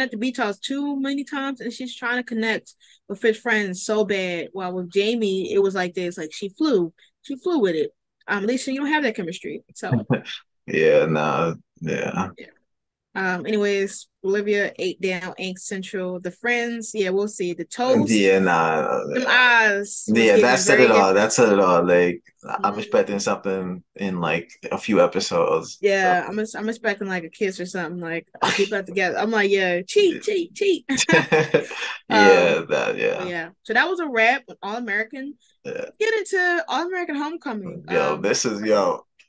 at the beach house too many times, and she's trying to connect with his friends so bad. While with Jamie, it was like this. Like she flew with it. Lisa, you don't have that chemistry. So Yeah, no, yeah. yeah. Anyways, Olivia, 8 down, Ink Central. The Friends, yeah, we'll see. The Toast, Yeah, nah. them eyes was Yeah, that giving said it very all. different. That said it all. Like I'm expecting Mm, something in like a few episodes. So yeah, I'm expecting like a kiss or something. Like get back together. I'm like, yeah, cheat, cheat, cheat. yeah, um, that but yeah. yeah. So that was a wrap with All American. Yeah. Let's get into All American Homecoming.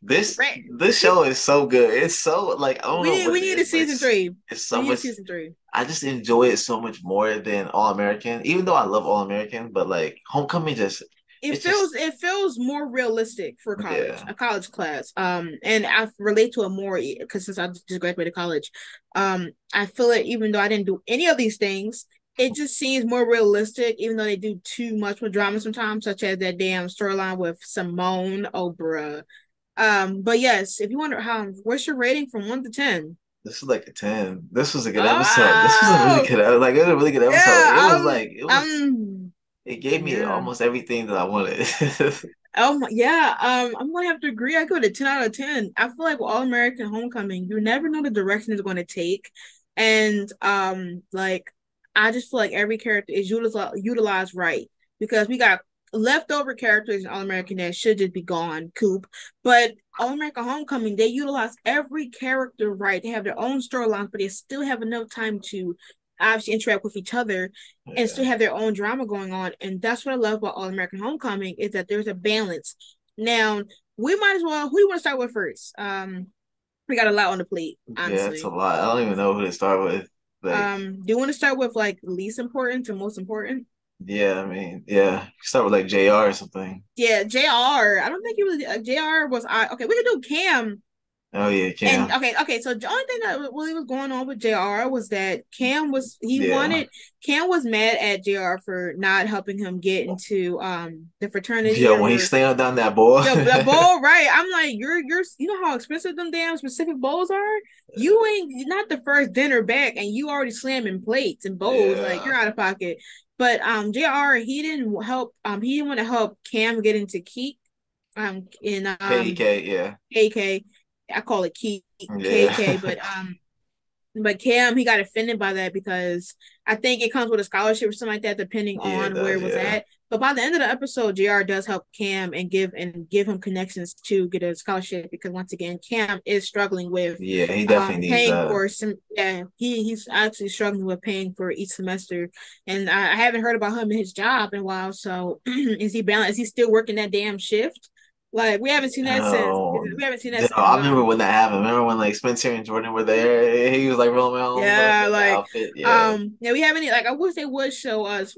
This Right. this show is so good. It's so like I don't We know need what we it need a is, but season three. it's We so need a much. season three. I just enjoy it so much more than All American. Even though I love All American, but like Homecoming just it it's just feels it feels more realistic for yeah. a college class. And I relate to it more because since I just graduated college, I feel it even though I didn't do any of these things. it just seems more realistic, even though they do too much with drama sometimes, such as that damn storyline with Simone. Oh, bruh. But yes, if you wonder how, what's your rating from 1 to 10? This is like a 10. This was a good episode. This was a really Oh, good like it was a really good episode. It yeah. was like it gave me Yeah. almost everything that I wanted. Oh my, yeah. I'm gonna have to agree. I give it a 10 out of 10. I feel like with All American Homecoming, you never know the direction it's going to take, and like I just feel like every character is utilized right because we got leftover characters in All American that should just be gone, Coop. But All American Homecoming, they utilize every character right. They have their own storylines, but they still have enough time to obviously interact with each other and still Yeah. have their own drama going on. And that's what I love about All American Homecoming is that there's a balance. Now, we might as well, who do you want to start with first? We got a lot on the plate, Yeah, it's a honestly. lot. I don't even know who to start with. Like, Do you want to start with like least important to most important? yeah, I mean, yeah. Start with like JR or something. Yeah, JR. I don't think he was JR was I okay, we could do Cam. Oh yeah, And Cam. okay. So the only thing that really was going on with JR was that Yeah. Cam was mad at JR for not helping him get into the fraternity Yeah, when he's or staying down that boy. the bowl, right? I'm like, you know how expensive them damn specific bowls are. You ain't not the first dinner back, and you already slamming plates and bowls. Like you're Yeah. out of pocket. But Jr. He didn't want to help Cam get into Keek in KK, yeah. KK. I call it Keek Yeah. KK, but Cam, he got offended by that because I think it comes with a scholarship or something like that, depending Yeah, it on where does, it was yeah. at. But by the end of the episode, JR does help Cam and give him connections to get a scholarship because once again, Cam is struggling with Yeah, he definitely needs paying that. for some. Yeah, he's actually struggling with paying for each semester, and I haven't heard about him and his job in a while. So is he balanced? Is he still working that damn shift? Like Oh, we haven't seen that yeah, since I remember when that happened. Remember when like Spencer and Jordan were there? He was like rolling around Yeah, in the like outfit. Yeah. yeah, we haven't like I wish they would show us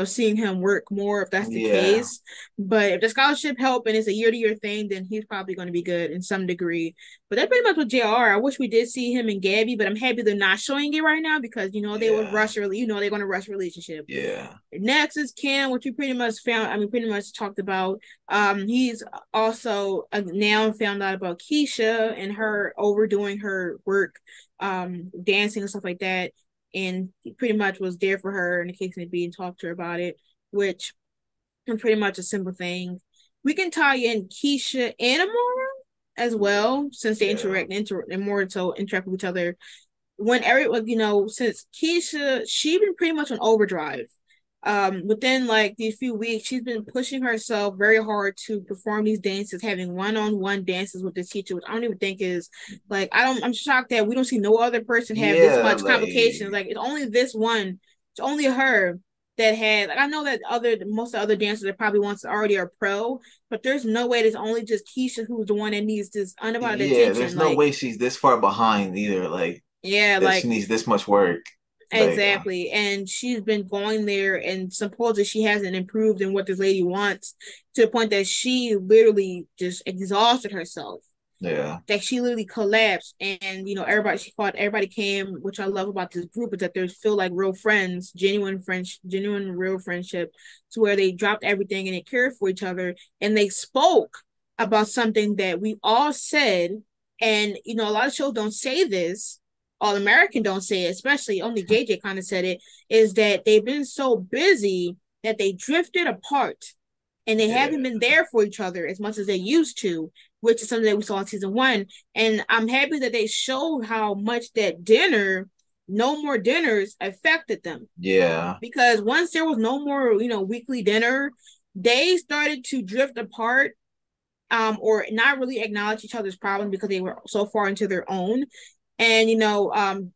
seeing him work more if that's the Yeah. case. But if the scholarship help and it's a year-to-year thing, then he's probably going to be good in some degree. But that's pretty much with JR. I wish we did see him and Gabby, but I'm happy they're not showing it right now because they would Yeah. rush really they're gonna rush relationship. Yeah. Next is Cam, which we pretty much pretty much talked about. He's also now found out about Keisha and her overdoing her work, dancing and stuff like that. And he pretty much was there for her in the case of being talked to her about it, which is pretty much a simple thing. We can tie in Keisha and Amora as well, since they Yeah. and more so interact with each other. When everyone, since Keisha, she been pretty much on overdrive within like these few weeks she's been pushing herself very hard to perform these dances, having one-on-one dances with the teacher, which I don't even think is like I'm shocked that we don't see no other person have this Yeah, much complications. like Like it's only this one, it's only her that had like I know that most of the other dancers that probably once already are pro, but there's no way there's only just Keisha who's the one that needs this undivided yeah, there's attention. no Like way she's this far behind either. Like yeah, that she like needs this much work. Like exactly. And she's been going there and supposedly she hasn't improved in what this lady wants to the point that she literally just exhausted herself. yeah. That she literally collapsed and everybody came, which I love about this group is that they feel like real friends, genuine real friendship to where they dropped everything and they cared for each other and they spoke about something that we all said. And a lot of shows don't say this, all American don't say it, especially only JJ kind of said it, is that they've been so busy that they drifted apart and they haven't Yeah. been there for each other as much as they used to, which is something that we saw in season one. And I'm happy that they showed how much that no more dinners affected them. Yeah. Because once there was no more, weekly dinner, they started to drift apart, or not really acknowledge each other's problems because they were so far into their own. And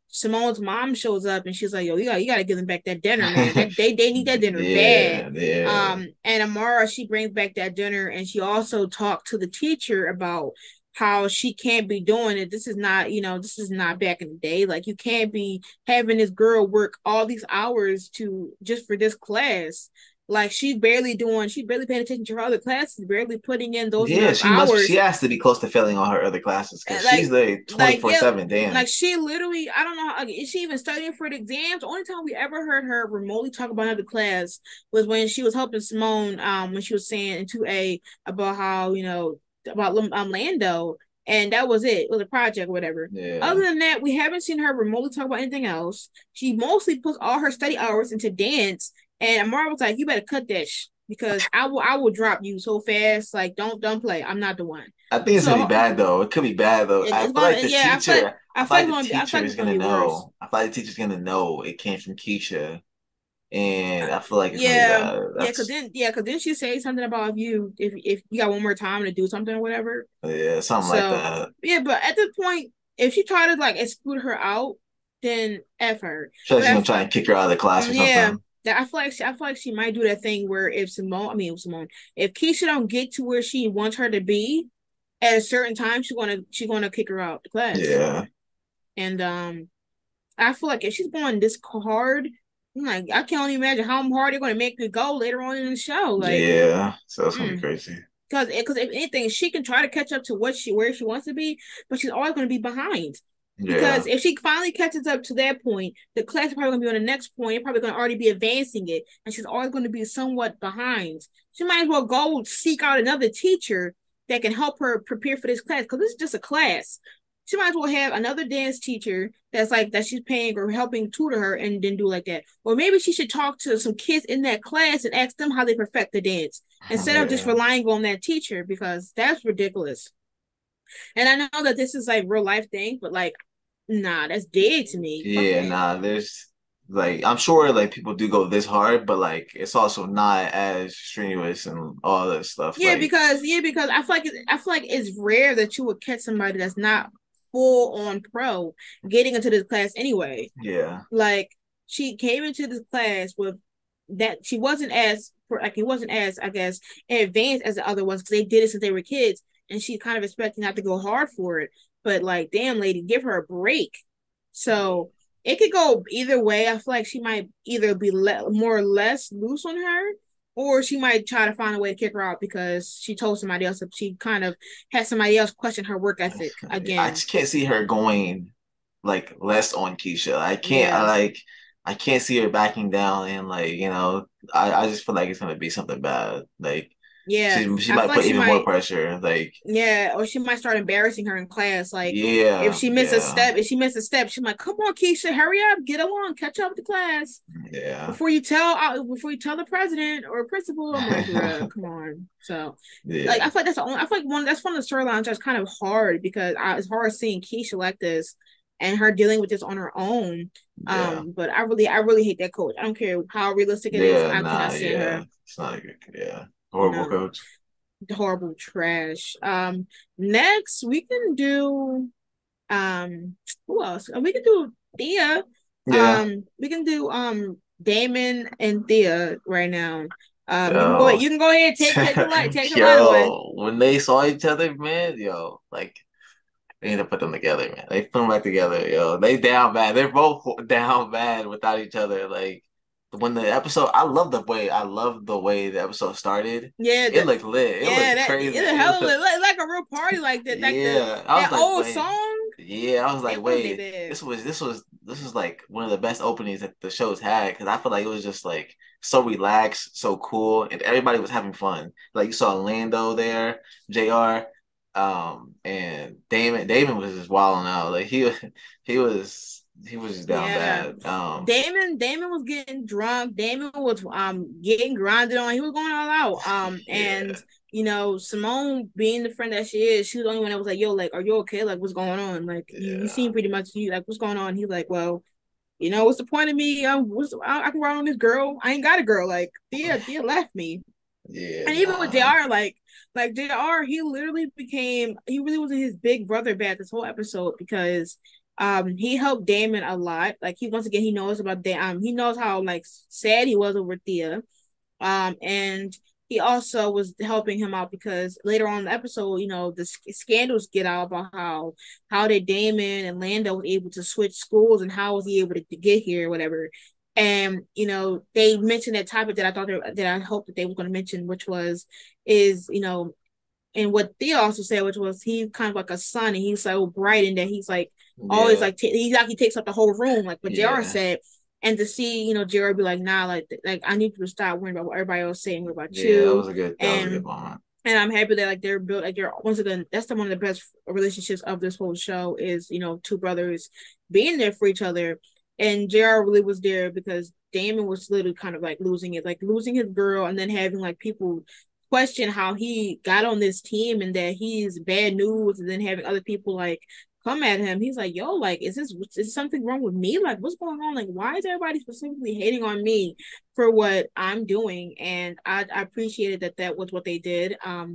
Simone's mom shows up and she's like, "Yo, you gotta give them back that dinner, man. That they need that dinner bad." Yeah, yeah. And Amara, she brings back that dinner and she also talked to the teacher about how she can't be doing it. This is not back in the day. Like you can't be having this girl work all these hours to just for this class. Like she's barely paying attention to her other classes, barely putting in those Yeah, enough she hours. has to be close to failing all her other classes because And she's there yeah, 24/7. Damn. like she literally, I don't know, like, is she even studying for the exams? The only time we ever heard her remotely talk about another class was when she was helping Simone, when she was saying in 2A about how, about Lando, and that was it. It was a project or whatever. Other Yeah. than that, we haven't seen her remotely talk about anything else. She mostly puts all her study hours into dance, and Amara was like, "You better cut that because I will drop you so fast. Like, don't play. I'm not the one." I think it's gonna be So bad though. It could be bad though. I it's feel like gonna, the yeah. teacher, I I feel feel like like the it's gonna be, I feel teacher like is it's gonna gonna be worse. know. I feel like the teacher's gonna know it came from Keisha, and I feel like it's gonna be Yeah, bad. That's cause then she say something about if you got one more time to do something or whatever. yeah, something like So that. yeah, but at this point, if she try to like exclude her out, then f her. Feel like But she's gonna try and kick her out of the class or yeah, something. that I feel like she might do that thing where if Keisha don't get to where she wants her to be at a certain time, she's gonna kick her out the class. Yeah, And I feel like if she's going this hard, I'm like, I can't only imagine how hard they're going to make it go later on in the show. Like, yeah. So that's gonna be mm. crazy. Because if anything, she can try to catch up to where she wants to be, but she's always going to be behind. Because Yeah, if she finally catches up to that point, the class is probably going to be on the next point. You're probably going to already be advancing it, and she's always going to be somewhat behind. She might as well go seek out another teacher that can help her prepare for this class because this is just a class. She might as well have another dance teacher that's like that she's paying or helping tutor her and then do like that. Or maybe she should talk to some kids in that class and ask them how they perfect the dance instead of just yeah, relying on that teacher because that's ridiculous. And I know that this is like real life thing, but like, nah, that's dead to me. Fuck yeah. that. Nah, there's like I'm sure like people do go this hard, but like it's also not as strenuous and all that stuff. Like Because I feel like it's rare that you would catch somebody that's not full on pro getting into this class anyway. yeah, Like she came into this class with that she wasn't as like it wasn't as I guess advanced as the other ones because they did it since they were kids, and she kind of expecting not to go hard for it. But like, damn, lady, give her a break. So it could go either way. I feel like she might either be more or less loose on her, or she might try to find a way to kick her out because she told somebody else that she kind of had somebody else question her work ethic I again. just can't see her going like less on Keisha. Yeah, I can't see her backing down and like, I just feel like it's gonna be something bad. Like yeah. she I might feel like put she even more might. pressure. Like, Yeah, or she might start embarrassing her in class. Like yeah, yeah, if she missed a step, she might come on, Keisha, hurry up, get along, catch up with the class yeah. before you tell the president or principal. I'm like, bruh, come on. So, like, Yeah, I feel like I feel like one of the storylines that's kind of hard because it's hard seeing Keisha like this and her dealing with this on her own. yeah, But I really hate that coach. I don't care how realistic it is. yeah, I cannot nah, stand yeah. her. It's not a good, yeah. Horrible No, coach. horrible trash. Next we can do who else? We can do Thea. Yeah. We can do Damon and Thea right now. Yo. You can go ahead, take the line away. Yo, when they saw each other, man, yo, like they need to put them together, man. They put them back together, yo. They down bad. They're both down bad without each other. Like when the episode, I love the way the episode started. Yeah, It looked lit. It looked that crazy. it's a hell of a like a real party like that. Like Yeah, I was that like, old wait, song, yeah, I was like, it was their wait, bad. this was like one of the best openings that the show's had because I feel like it was just like so relaxed, so cool, and everybody was having fun. Like you saw Lando there, Jr. And Damon. Damon was just wilding out. Like he was just down Yeah. bad. Damon was getting drunk. Damon was getting grinded on. He was going all out. And Yeah, Simone being the friend that she was the only one that was like, yo, like, are you okay? Like, what's going on? Like, you yeah, seem pretty much you like what's going on? He's like, well, what's the point of me? I can run on this girl. I ain't got a girl. Like, Thea left me. yeah, And even with nah, JR, like JR, he really was his big brother bad this whole episode because he helped Damon a lot. Like once again he knows about he knows how like sad he was over Thea. And he also was helping him out because later on in the episode, the scandals get out about how did Damon and Lando was able to switch schools and how was he able to get here, or whatever. And they mentioned that topic that I hoped that they were going to mention, which was is and what Thea also said, which was he kind of like a son, and he's so bright, and that he's like always Yeah, like he takes up the whole room, like what JR yeah, said. And to see JR be like, nah, like I need you to stop worrying about what everybody else saying, what about yeah. you. That was a good and moment. and I'm happy that like they're built like they're once again that's one of the best relationships of this whole show is two brothers being there for each other. And JR really was there because Damon was literally kind of like losing it, like losing his girl, and then having like people question how he got on this team and that he's bad news, and then having other people like come at him. He's like, yo, like, is something wrong with me? Like, what's going on? Like, why is everybody specifically hating on me for what I'm doing? And I appreciated that was what they did. I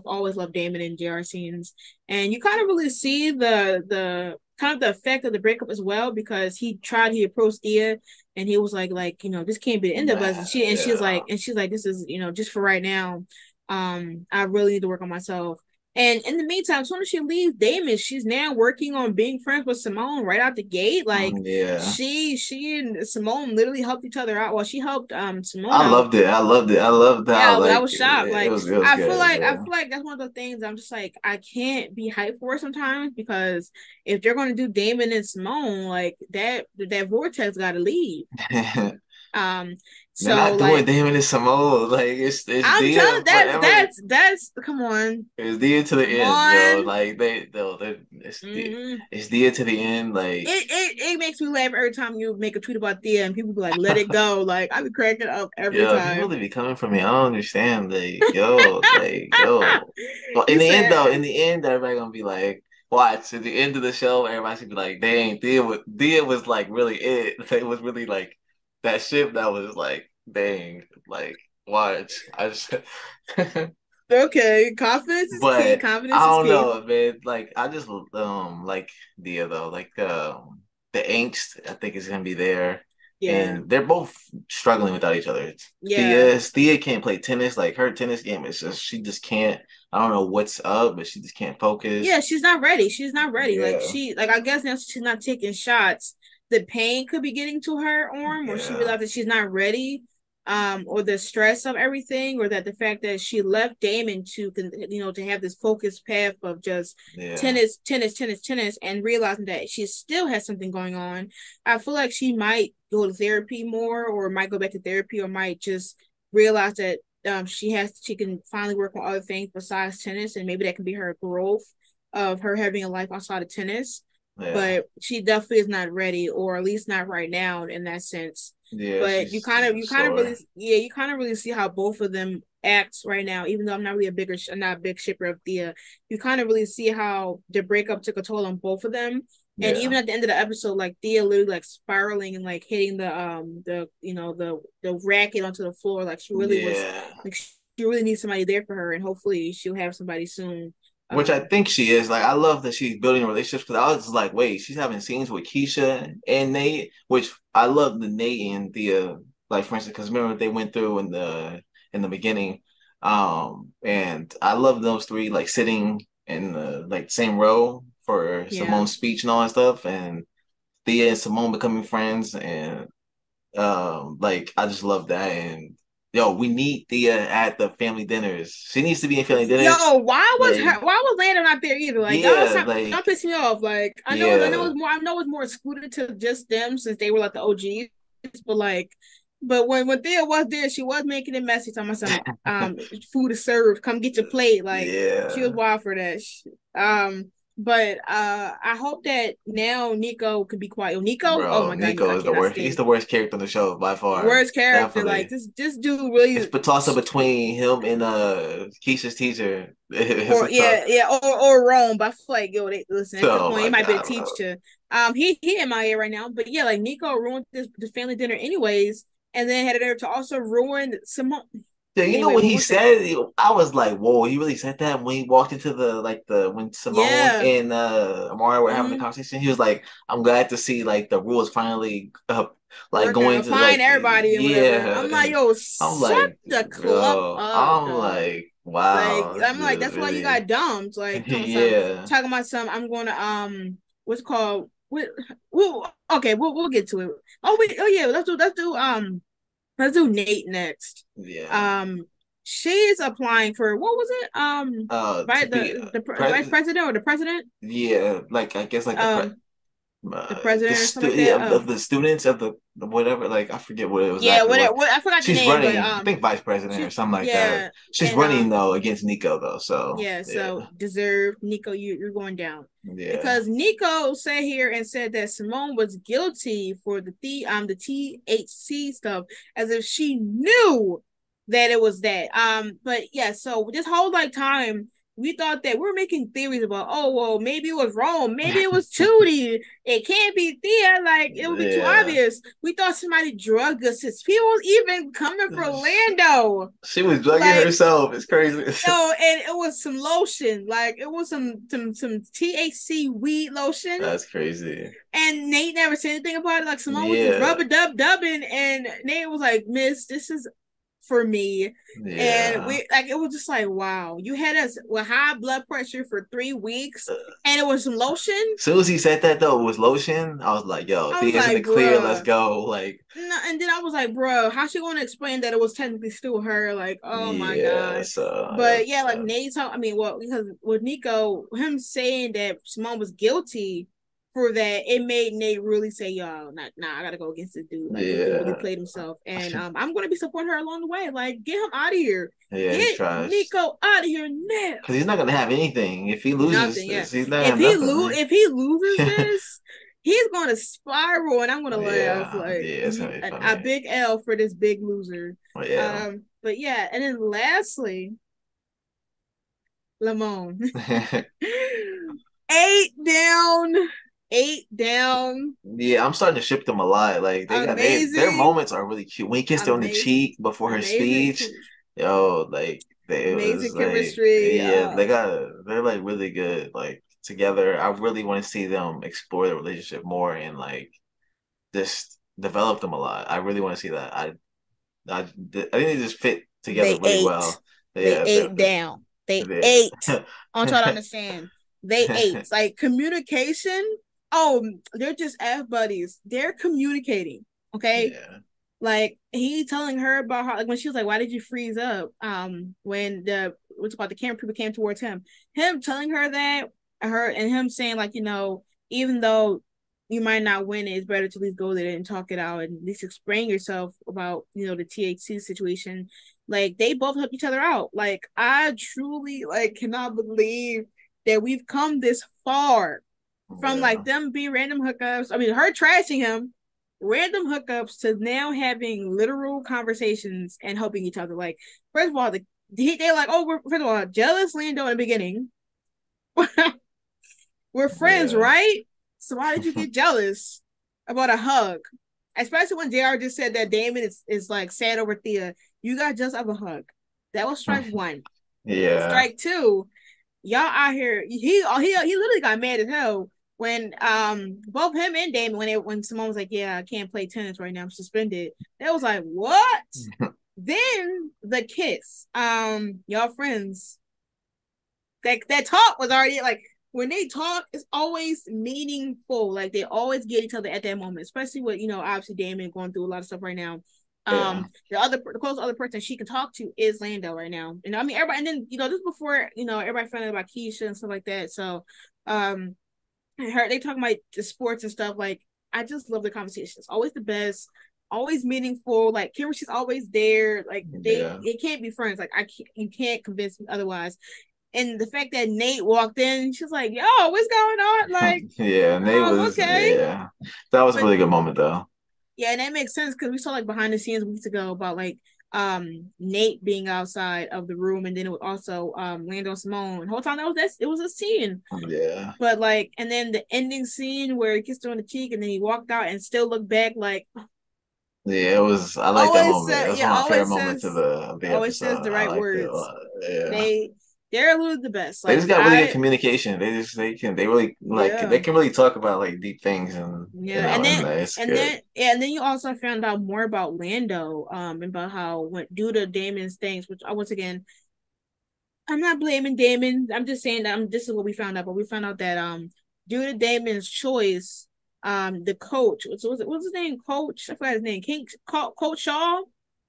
always love Damon and JR scenes. And you kind of really see the kind of the effect of the breakup as well, because he approached Thea, and he was like, this can't be the end of us. And Yeah. she's like, this is, just for right now. I really need to work on myself. And in the meantime, as soon as she leaves Damon, she's now working on being friends with Simone right out the gate. Like Yeah. she and Simone literally helped each other out. Well, she helped Simone I out. loved it. I loved it. I loved how Yeah, I like was shocked. Like it was good. I Yeah. feel like that's one of the things I'm just like I can't be hyped for sometimes, because if they're gonna do Damon and Simone, like that vortex gotta leave. Um They're so not doing like Damon and Samoa. Like it's I'm telling Dia forever. that's come on. It's Dia to the Come end, yo. on. Like Mm-hmm. it's Dia to the end. Like It makes me laugh every time you make a tweet about Thea and people be like, let it go. Like I be cracking up every yo, people time. really be coming for me. I don't understand. Yo. Well, in You the end though, said in the end, everybody gonna be like, watch at the end of the show, everybody's gonna be like, dang, Dia was like really it. It was really like that ship that was like, dang, like watch. I just okay, confidence is key. But Confidence I is don't key. know, man. Like I just like Dia though. Like the angst I think is gonna be there. Yeah. And they're both struggling without each other. Yeah. Thea can't play tennis. Like her tennis game is just she just can't. I don't know what's up, but she just can't Yeah, focus. she's not ready. She's not ready. Yeah, Like I guess now she's not taking shots. The pain could be getting to her arm, or she yeah, realized that she's not ready, or the stress of everything, or that the fact that she left Damon to have this focused path of just yeah, tennis, tennis, tennis, tennis, and realizing that she still has something going on. I feel like she might go to therapy more, or might go back to therapy, or might just realize that she can finally work on other things besides tennis, and maybe that can be her growth of her having a life outside of tennis. yeah, But she definitely is not ready, or at least not right now in that sense. yeah. But She's you kind of slower. really you kind of really see how both of them act right now. Even though I'm not a big shipper of Thea, you kind of really see how the breakup took a toll on both of them. And Yeah, even at the end of the episode, like Thea literally like spiraling and like hitting the racket onto the floor. Like she really was yeah. like she really needs somebody there for her, and hopefully she'll have somebody soon. Which I Um, think she is. Like, I love that she's building relationships because I was just like, wait, she's having scenes with Keisha and Nate, which I love the Nate and the like for instance, because remember they went through in the beginning, and I love those three like sitting in the like same row for yeah, Simone's speech and all that stuff, and Thea and Simone becoming friends, and like I just love that. And yo, we need Thea at the family dinners. She needs to be in family dinners. yo, Like, why was Lana not there either? Like y'all yeah, stop, don't like piss me off. Like yeah, I know it's more excluded to just them since they were like the OGs, but like. But when Thea was there, she was making it messy. Talking about some food is served. Come get your plate. Like she was yeah, wild for that. But I hope that now Nico could be quiet. Oh, Nico, oh bro. my god, Nico, Nico I is the cannot worst. He's stand. the worst character on the show by far. Worst character. Like Definitely. this dude It's really a toss up between him and Keisha's teacher. It's or a tough. or Rome. But I feel like yo, listen at this Oh point, my he might be a god, bro. teacher. He MIA right now, but yeah, like Nico ruined this family dinner anyways, and then had it to also ruin Simone. Yeah, you know Anyway, when what he was it? said, I was like, "Whoa!" He really said that when he walked into the when Simone Yeah. and Mario were having the Mm-hmm. conversation. He was like, "I'm glad to see like the rules finally like Working, going to applying like to everybody and whatever. I'm like, yeah." yo, I'm shut like, the club up, I'm dog. like, Like wow, this I'm like, is that's why you really got dumped. Like yeah, talking about some. I'm going to what's it called we, well, okay, we'll get to it. Oh yeah, let's do Nate next. Yeah. Um, she's applying for what was it? To be Vice president or the president? yeah, like I guess like Um, the president or something like yeah, that. of the students of the whatever, like I forget what it was Yeah, exactly what I forgot the she's name, but running. I think vice president or she something like that. yeah, She's and running though against Nico though, so yeah, yeah, so deserved Nico, you're going down yeah, because Nico sat here and said that Simone was guilty for the THC stuff as if she knew that it was that. But yeah, so this whole like time we thought that we were making theories about, oh well, maybe it was Rome, maybe it was Tootie, it can't be Thea, like it would be too yeah. obvious. We thought somebody drugged us. People was even coming for Lando. She was drugging Like herself. It's crazy. no, and it was some lotion. Like it was some THC weed lotion. That's crazy. And Nate never said anything about it. Like Simone was just Yeah, rubber dubbing, and Nate was like, "Miss, this is for me." And yeah. we like it was just like, wow, you had us with high blood pressure for 3 weeks, and it was some lotion. Soon as he said that though, it was lotion. I was like, "Yo, I was Thea's in the like, clear. Let's bruh. go!" Like, No, and then I was like, bro, how's she going to explain that it was technically still her? Like, oh my yeah. god. So But yeah, like yeah, Nate I mean, well, because with Nico, him saying that Simone was guilty for that, it made Nate really say, "Yo, nah, I gotta go against this dude. Like, this dude really yeah, played himself, and I'm gonna be supporting her along the way. Like, get him out of here, yeah. He's get trash Nico out of here now." because he's not gonna have anything if he loses Nothing. Yeah. this. He's not gonna have nothing. If he loses this, he's gonna spiral, and I'm gonna laugh Yeah, like yeah. It's gonna be a funny. big L for this big loser. But yeah. But yeah, and then lastly, Lamone. eight down, eight down. Yeah, I'm starting to ship them a lot. Like their Amazing, moments are really cute. When he kissed her on the amazing, cheek before her amazing, speech, yo, like it was amazing like chemistry. yeah, they're like really good like together. I really want to see them explore the relationship more and like just develop them a lot. I really want to see that. I think they just fit together They really ate. well. They Yeah, ate down. They they ate. I want y'all to understand. They ate. Like communication. Oh, they're just F buddies. They're communicating. Okay. yeah, Like he telling her about how like when she was like, "Why did you freeze up?" When the what's called the camera people came towards him, him telling her that her and him saying like, even though you might not win it, it's better to at least go there and talk it out and at least explain yourself about the THC situation. Like they both help each other out. Like I truly like cannot believe that we've come this far from like yeah, them being random hookups. I mean, her trashing him, random hookups to now having literal conversations and helping each other. Like, first of all, they're like, oh, we're first of all jealous Lando in the beginning. We're friends, yeah. right? So why did you get jealous about a hug? Especially when JR just said that Damon is like sad over Thea. You got just of a hug. That was strike one. Yeah. Strike two, y'all out here. He literally got mad as hell when both him and Damon when Simone was like, "Yeah, I can't play tennis right now. I'm suspended." That was like, what? Then the kiss. Y'all friends. That talk was already like when they talk, it's always meaningful. Like they always get each other at that moment, especially with obviously Damon going through a lot of stuff right now. Yeah. The close other person she can talk to is Lando right now. And I mean everybody, and then just before everybody found out about Keisha and stuff like that. So they talking about the sports and stuff. Like I just love the conversations. Always the best, always meaningful. Like Kimber, she's always there. Like Yeah. it can't be friends. Like you can't convince me otherwise. And the fact that Nate walked in, she's like, "Yo, what's going on?" Like, Yeah, and they was okay, yeah. That was a but really good moment though. yeah, and that makes sense because we saw like behind the scenes weeks ago about like Nate being outside of the room, and then it was also Lando and Simone. The whole time it was a scene, Yeah. but like, and then the ending scene where he kissed her on the cheek, and then he walked out and still looked back like Yeah, it was I like that moment. It was one of my favorite moments of the always says episode. the I right liked it a words. lot. Yeah. They they're literally the best. They Like just got really good I communication. They really like yeah. they can really talk about like deep things and Yeah, and it's good. and then you also found out more about Lando, about how went due to Damon's things, which I once again I'm not blaming Damon. I'm just saying that this is what we found out, but we found out that due to Damon's choice, the coach, what's his name? Coach, I forgot his name. Coach Shaw.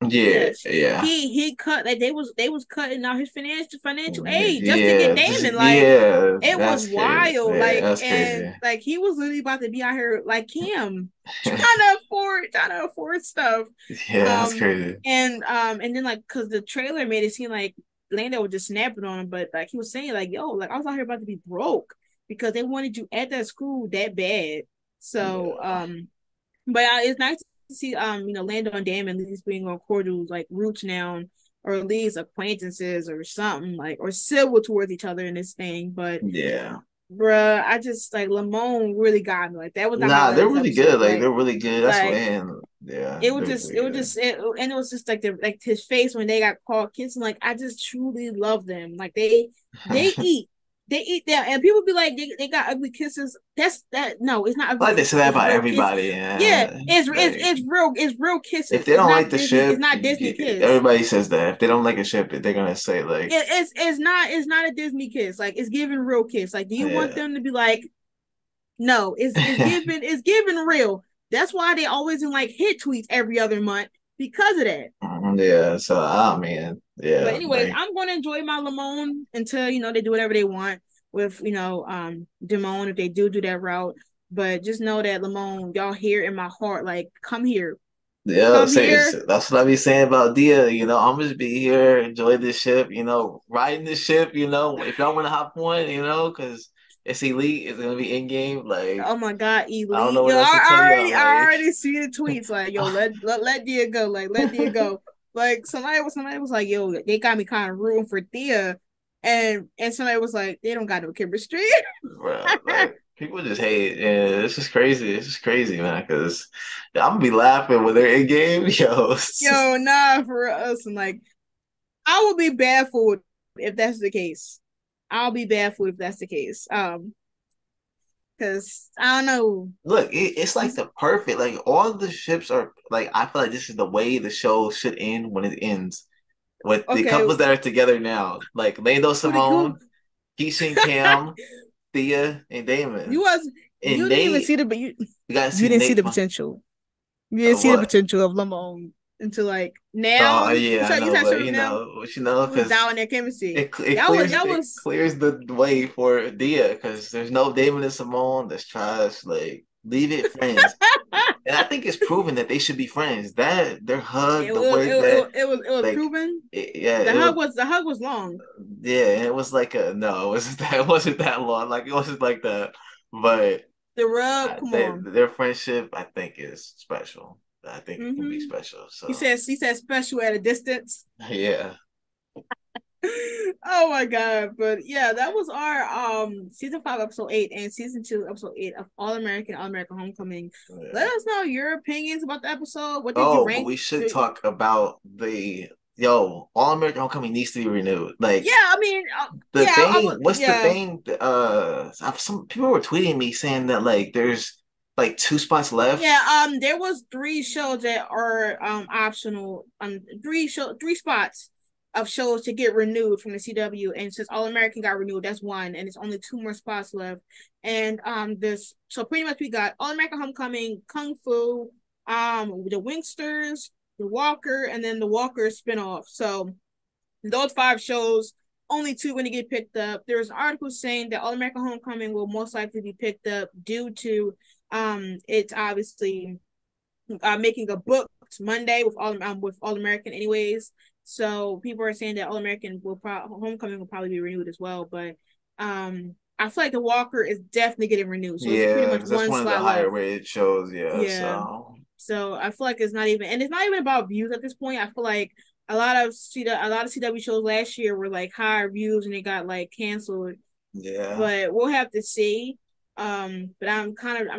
Yeah, Yes, yeah. he cut like they was cutting out his financial aid just to get Yeah, just Damon. Like yeah, it was that's crazy. wild. Yeah, Like that's and crazy. like he was literally about to be out here like him trying to afford stuff. Yeah, that's Um crazy. and then like because the trailer made it seem like Lando was just snapping on him, but like he was saying like yo like I was out here about to be broke because they wanted you at that school that bad. So Yeah, but it's nice to see Lando and Damon at least being on cordial like roots now, or at least acquaintances or something like or civil towards each other in this thing. But yeah. bruh, I just like Lamone really got me. Like that was the Nah, highlight of they're this really good. episode. Like they're really good. That's what, Like and yeah, it was they're just really good. and it was just like the like his face when they got caught kissing. Like I just truly love them. Like they eat. They eat that, and people be like, they got ugly kisses. That's that. No, it's not I ugly like to say kisses. that It's about real kiss. everybody. Yeah, Yeah, it's like real. It's real if kisses. they It's don't like not the Disney. It's ship, not Disney kiss. everybody says that. If they don't like a ship, they're gonna say like, It's not a Disney kiss. Like it's giving real kiss. Like, do you want yeah. them to be like, no? It's giving real. That's why they always in like hit tweets every other month because of that. Yeah, so I mean, But yeah, anyways, like I'm gonna enjoy my Lamone until they do whatever they want with Damone if they do that route. But just know that Lamone, y'all here in my heart. Like, yeah, come say here. that's what I be saying about Dia. I'm just be here, enjoy this ship, riding this ship. If y'all want to hop on, because it's elite, it's gonna be in game. Like Oh my God, I don't know elite. what Yo, else to tell y'all. I Like already see the tweets. Like, yo, let Dia go. Like, let Dia go. Like somebody was like, yo, they got me kind of rooting for Dia, and somebody was like, they don't got no chemistry. bro, like people just hate. Yeah, it's just crazy. It's just crazy, man. Because I'm gonna be laughing when they're in game. Yo, Yo, nah, for us. And like, I will be baffled if that's the case. I'll be baffled if that's the case. Because I don't know. look, it's like the perfect. Like all the ships are like. I feel like this is the way the show should end when it ends with the Okay, couples that are together now, like Lando who Simone, Keisha and Cam, Thea and you Damon, was and you didn't even Nate. see the but you You gotta you see didn't see Nate. the potential. You didn't see the What? potential of Lamone until like now. Oh You yeah, I start you know, start but showing them now. It was because down in their chemistry. it That was clears that it was clears the way for Dia because there's no Damon and Simone. That's trash. Like leave it, friends. And I think it's proven that they should be friends. That their hug, it, the was way it, that it was like proven. yeah, The hug was long. yeah, it was like a no, it wasn't that it wasn't that long. Like it wasn't like that. But The rub, come on. their friendship, I think, is special. I think it can be Mm-hmm. special. He So says he said special at a distance. yeah, Oh my god. But yeah, that was our season 5 episode 8 and season 2 episode 8 of All American Homecoming. Let yeah. us know your opinions about the episode. What did you Oh, but rank? we should talk about the All American Homecoming needs to be renewed. Like Yeah, I mean, the I thing, would. what's the Yeah. thing? Some people were tweeting me saying that like there's like two spots left. Yeah, there was 3 shows that are optional. Three spots of shows to get renewed from the CW, and since All American got renewed, that's one, and it's only 2 more spots left. And this so pretty much we got All American Homecoming, Kung Fu, the Wingsters, the Walker, and then the Walker spinoff. So those 5 shows, only 2 going to get picked up. There's an article saying that All American Homecoming will most likely be picked up due to it's obviously making a book Monday with All American anyways. So people are saying that All American Homecoming will probably be renewed as well. But I feel like the Walker is definitely getting renewed. So it's pretty Yeah, much 'cause that's one one of the slot higher left. rated shows. Yeah, Yeah. so So I feel like it's not even about views at this point. I feel like a lot of CW shows last year were like high views and they got like canceled. yeah. But we'll have to see. But I'm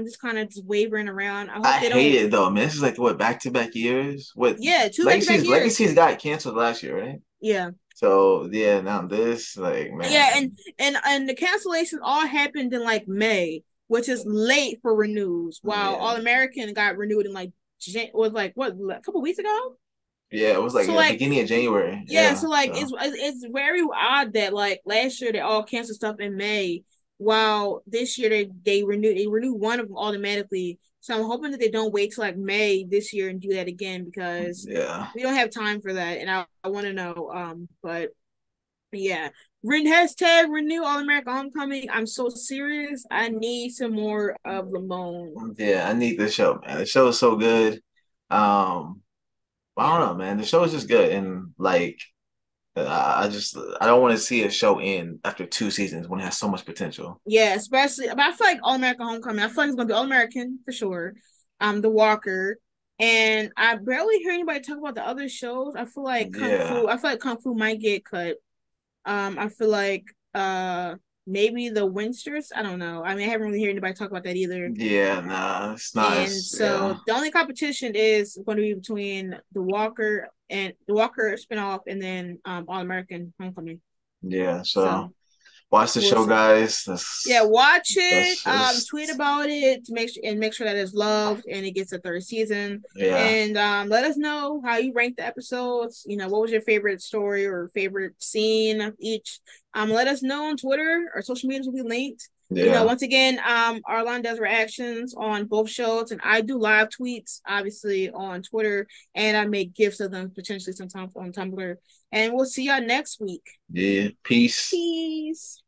just kind of just wavering around. I I hope they hate don't. it though, man. This is like what back to back years. What Yeah, 2 back-to-back years. Legacies got canceled last year, right? Yeah, So yeah, now this like yeah, man, and the cancellations all happened in like May, which is late for renews. While yeah, All American got renewed in like was like what a couple weeks ago. yeah. It was like So like beginning of January. yeah, Yeah, so like so it's very odd that like last year they all canceled stuff in May while this year they renew one of them automatically. So I'm hoping that they don't wait till like May this year and do that again because Yeah. we don't have time for that. And I want to know. But yeah, hashtag renew All America Homecoming. I'm so serious. I need some more of Lamone. Yeah, I need this show, man. The show is so good. Um, I don't Yeah. know, man. The show is just good, and like, I don't want to see a show end after 2 seasons when it has so much potential. Yeah, especially, but I feel like All American Homecoming. I feel like it's gonna be All American for sure. The Walker, and I barely hear anybody talk about the other shows. I feel like Kung Yeah, Fu. I feel like Kung Fu might get cut. I feel like maybe the Winsters. I don't know. I mean, I haven't really heard anybody talk about that either. yeah, nah, it's not And as yeah, so the only competition is going to be between the Walker spinoff and then All American Homecoming. yeah. So So watch the we'll show, see. guys. Yeah, watch it. That's Tweet about it to make sure that it's loved and it gets a third season. yeah, And let us know how you rank the episodes. You know, what was your favorite story or favorite scene of each? Let us know on Twitter. Our social medias will be linked. You know, yeah, once again, Arlon does reactions on both shows, and I do live tweets, obviously on Twitter, and I make gifs of them potentially sometimes on Tumblr. And we'll see y'all next week. yeah. Peace. Peace.